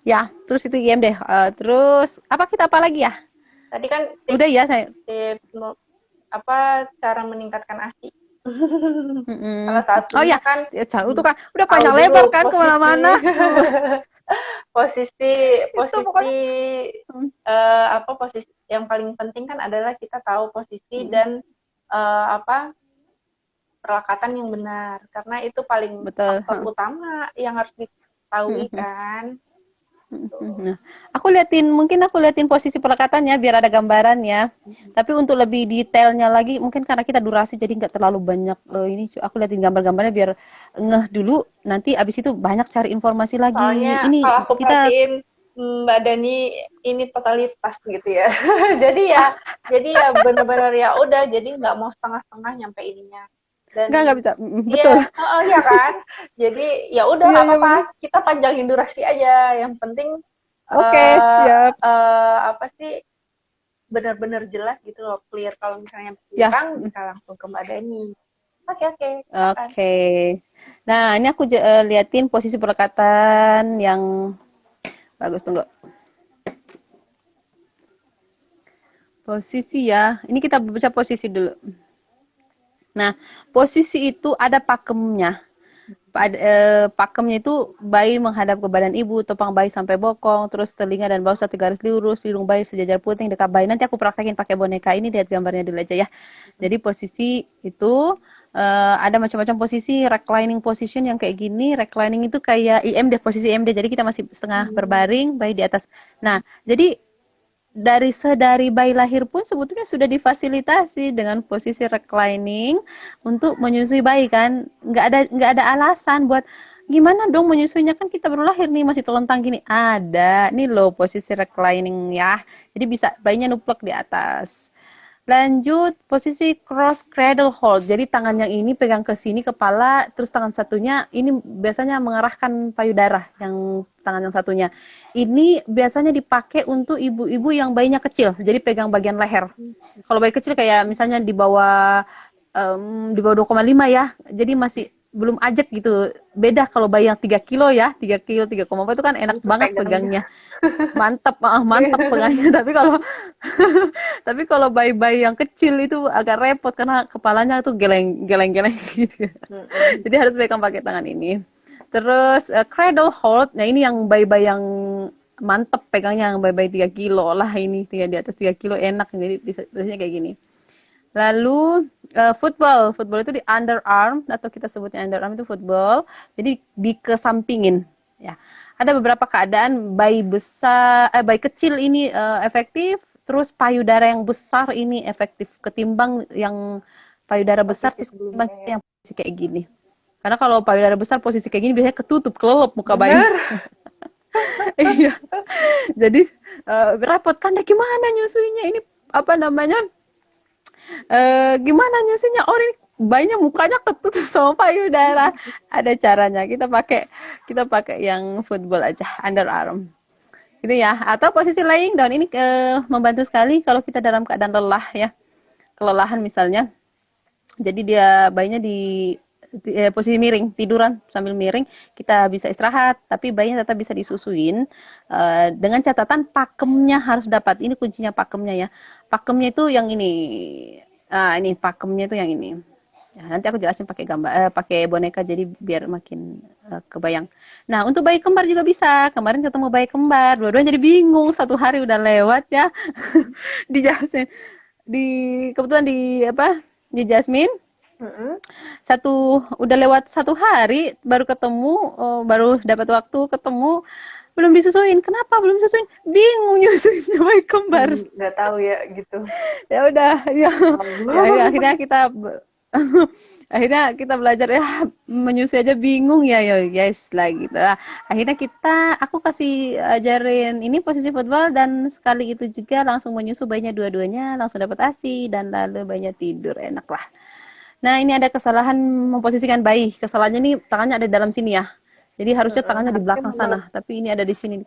Speaker 2: Ya, terus itu IMD. Terus apa lagi ya?
Speaker 1: Tadi kan
Speaker 2: udah ya saya.
Speaker 1: Cara meningkatkan ASI. Salah satunya kan
Speaker 2: itu kan udah panjang lebar kan kemana-mana.
Speaker 1: posisi yang paling penting kan adalah kita tahu posisi dan perlekatan yang benar, karena itu paling faktor utama yang harus diketahui kan.
Speaker 2: Nah, mungkin aku liatin posisi pelekatannya biar ada gambarannya. Tapi untuk lebih detailnya lagi, mungkin karena kita durasi jadi nggak terlalu banyak ini. Aku liatin gambar-gambarnya biar ngeh dulu. Nanti abis itu banyak cari informasi lagi.
Speaker 1: Soalnya
Speaker 2: Ini
Speaker 1: kalau aku
Speaker 2: kita
Speaker 1: perhatiin Mbak Dani ini totalitas gitu ya. Jadi ya, jadi ya benar-benar ya udah, jadi nggak mau setengah-setengah nyampe ininya.
Speaker 2: nggak
Speaker 1: Dan
Speaker 2: bisa. Betul.
Speaker 1: iya, oh, iya kan. Jadi ya udah
Speaker 2: Iya
Speaker 1: nggak
Speaker 2: iya
Speaker 1: apa-apa,
Speaker 2: benar.
Speaker 1: kita panjangin durasi aja. Yang penting
Speaker 2: Oke, siap.
Speaker 1: apa sih benar-benar jelas gitu loh, clear. Kalau misalnya
Speaker 2: Ya.
Speaker 1: kurang bisa langsung ke Mbak Dani. Oke oke, silakan.
Speaker 2: Oke. Nah, ini aku liatin posisi pelekatan yang bagus. Tunggu. Posisi ya. Ini kita baca posisi dulu. Nah, posisi itu ada pakemnya. Pakemnya itu bayi menghadap ke badan ibu, topang bayi sampai bokong, terus telinga dan bawah satu garis lurus, hidung bayi sejajar puting dekat bayi. Nanti aku praktekin pakai boneka ini, lihat gambarnya dulu aja ya. Jadi posisi itu ada macam-macam posisi, reclining position yang kayak gini. Reclining itu kayak IMD, posisi IMD. Jadi kita masih setengah berbaring, bayi di atas. Nah, jadi dari bayi lahir pun sebetulnya sudah difasilitasi dengan posisi reclining untuk menyusui bayi kan, nggak ada alasan buat gimana dong menyusuinya, kan kita baru lahir nih masih telentang gini, ada nih loh posisi reclining ya, jadi bisa bayinya nuplek di atas. Lanjut posisi cross cradle hold. Jadi tangan yang ini pegang ke sini kepala, terus tangan satunya ini biasanya mengarahkan payudara, yang tangan yang satunya. Ini biasanya dipakai untuk ibu-ibu yang bayinya kecil. Jadi pegang bagian leher. Kalau bayi kecil kayak misalnya di bawah 2,5 ya. Jadi masih belum ajak gitu. Beda kalau bayi yang 3 kilo ya, 3 kilo, 3,4 itu kan enak
Speaker 1: Itu
Speaker 2: banget
Speaker 1: pegangnya.
Speaker 2: pegangnya. Mantap pegangnya. Tapi kalau bayi-bayi yang kecil itu agak repot karena kepalanya tuh geleng-geleng gitu. Jadi harus pegang pakai tangan ini. Terus cradle hold, nah ini yang bayi-bayi yang mantep pegangnya, yang bayi-bayi 3 kilo lah, ini di atas 3 kilo enak, jadi biasanya kayak gini. Lalu football itu di underarm, atau kita sebutnya underarm itu football, jadi dikesampingin ya. Ada beberapa keadaan bayi kecil ini efektif, terus payudara yang besar ini efektif ketimbang yang payudara besar
Speaker 1: Posisi
Speaker 2: terus ketimbang
Speaker 1: sebelumnya ya.
Speaker 2: yang posisi kayak gini. Karena kalau payudara besar posisi kayak gini biasanya ketutup, kelelep muka bayi.
Speaker 1: Bener.
Speaker 2: Iya. Jadi repot kan deh, gimana nyusuinya ini, apa namanya, gimana nyusuinya, oh ini bayinya mukanya ketutup sama payudara. Ada caranya, kita pakai yang football aja, underarm gitu ya, atau posisi laying down ini membantu sekali kalau kita dalam keadaan lelah ya, kelelahan misalnya. Jadi bayinya di posisi miring, tiduran sambil miring, kita bisa istirahat, tapi bayinya tetap bisa disusuin. Dengan catatan pakemnya harus dapat. Ini kuncinya pakemnya ya. Pakemnya itu yang ini. Ini pakemnya itu yang ini. Ya, nanti aku jelasin pakai pakai boneka jadi biar makin kebayang. Nah, untuk bayi kembar juga bisa. Kemarin ketemu bayi kembar, dua-duanya jadi bingung. Satu hari udah lewat ya. Dijelasin. Kebetulan di apa? Di Jasmine udah lewat 1 hari baru ketemu, baru dapat waktu ketemu, belum disusuin. Kenapa belum disusuin? Bingung nyusuinnya bayi kembar.
Speaker 1: Nggak tahu ya gitu.
Speaker 2: Ya udah, ya, ya akhirnya kita akhirnya kita belajar ya, menyusui aja bingung ya guys lah gitu. Akhirnya aku kasih ajarin ini posisi football, dan sekali itu juga langsung menyusu bayinya, dua-duanya langsung dapat ASI, dan lalu bayinya tidur enak lah. Nah, ini ada kesalahan memposisikan bayi. Kesalahannya nih tangannya ada di dalam sini ya. Jadi harusnya tangannya di
Speaker 1: Harusnya
Speaker 2: belakang
Speaker 1: memeluk.
Speaker 2: sana, tapi ini ada di sini.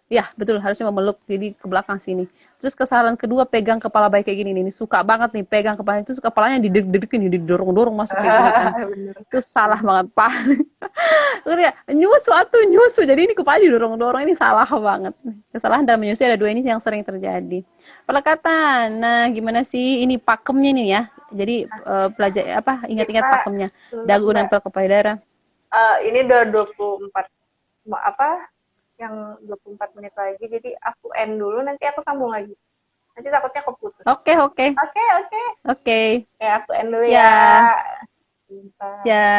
Speaker 2: Ya, betul, harusnya memeluk, jadi ke belakang sini. Terus kesalahan kedua, pegang kepala bayi kayak gini nih. Suka banget nih pegang kepala itu, kepalanya didedik-dedikin, didorong-dorong masuk kayak gini kan.
Speaker 1: Bener.
Speaker 2: Itu salah banget, Pak. Terus ya, nyusu. Jadi ini kepala didorong-dorong, ini salah banget. Kesalahan dalam menyusui ada dua ini yang sering terjadi. Pelekatan. Nah, gimana sih ini pakemnya nih ya. Jadi pelajar ingat-ingat
Speaker 1: Kita
Speaker 2: pakemnya. Dagu
Speaker 1: Mbak,
Speaker 2: nempel ke payudara.
Speaker 1: ini udah 24 apa yang 24 menit lagi, jadi aku end dulu, nanti aku sambung lagi. Nanti takutnya keputus.
Speaker 2: Oke, oke.
Speaker 1: Oke, oke.
Speaker 2: Oke.
Speaker 1: Ya, aku end dulu ya.
Speaker 2: Ya.
Speaker 1: Bentar.
Speaker 2: Ya.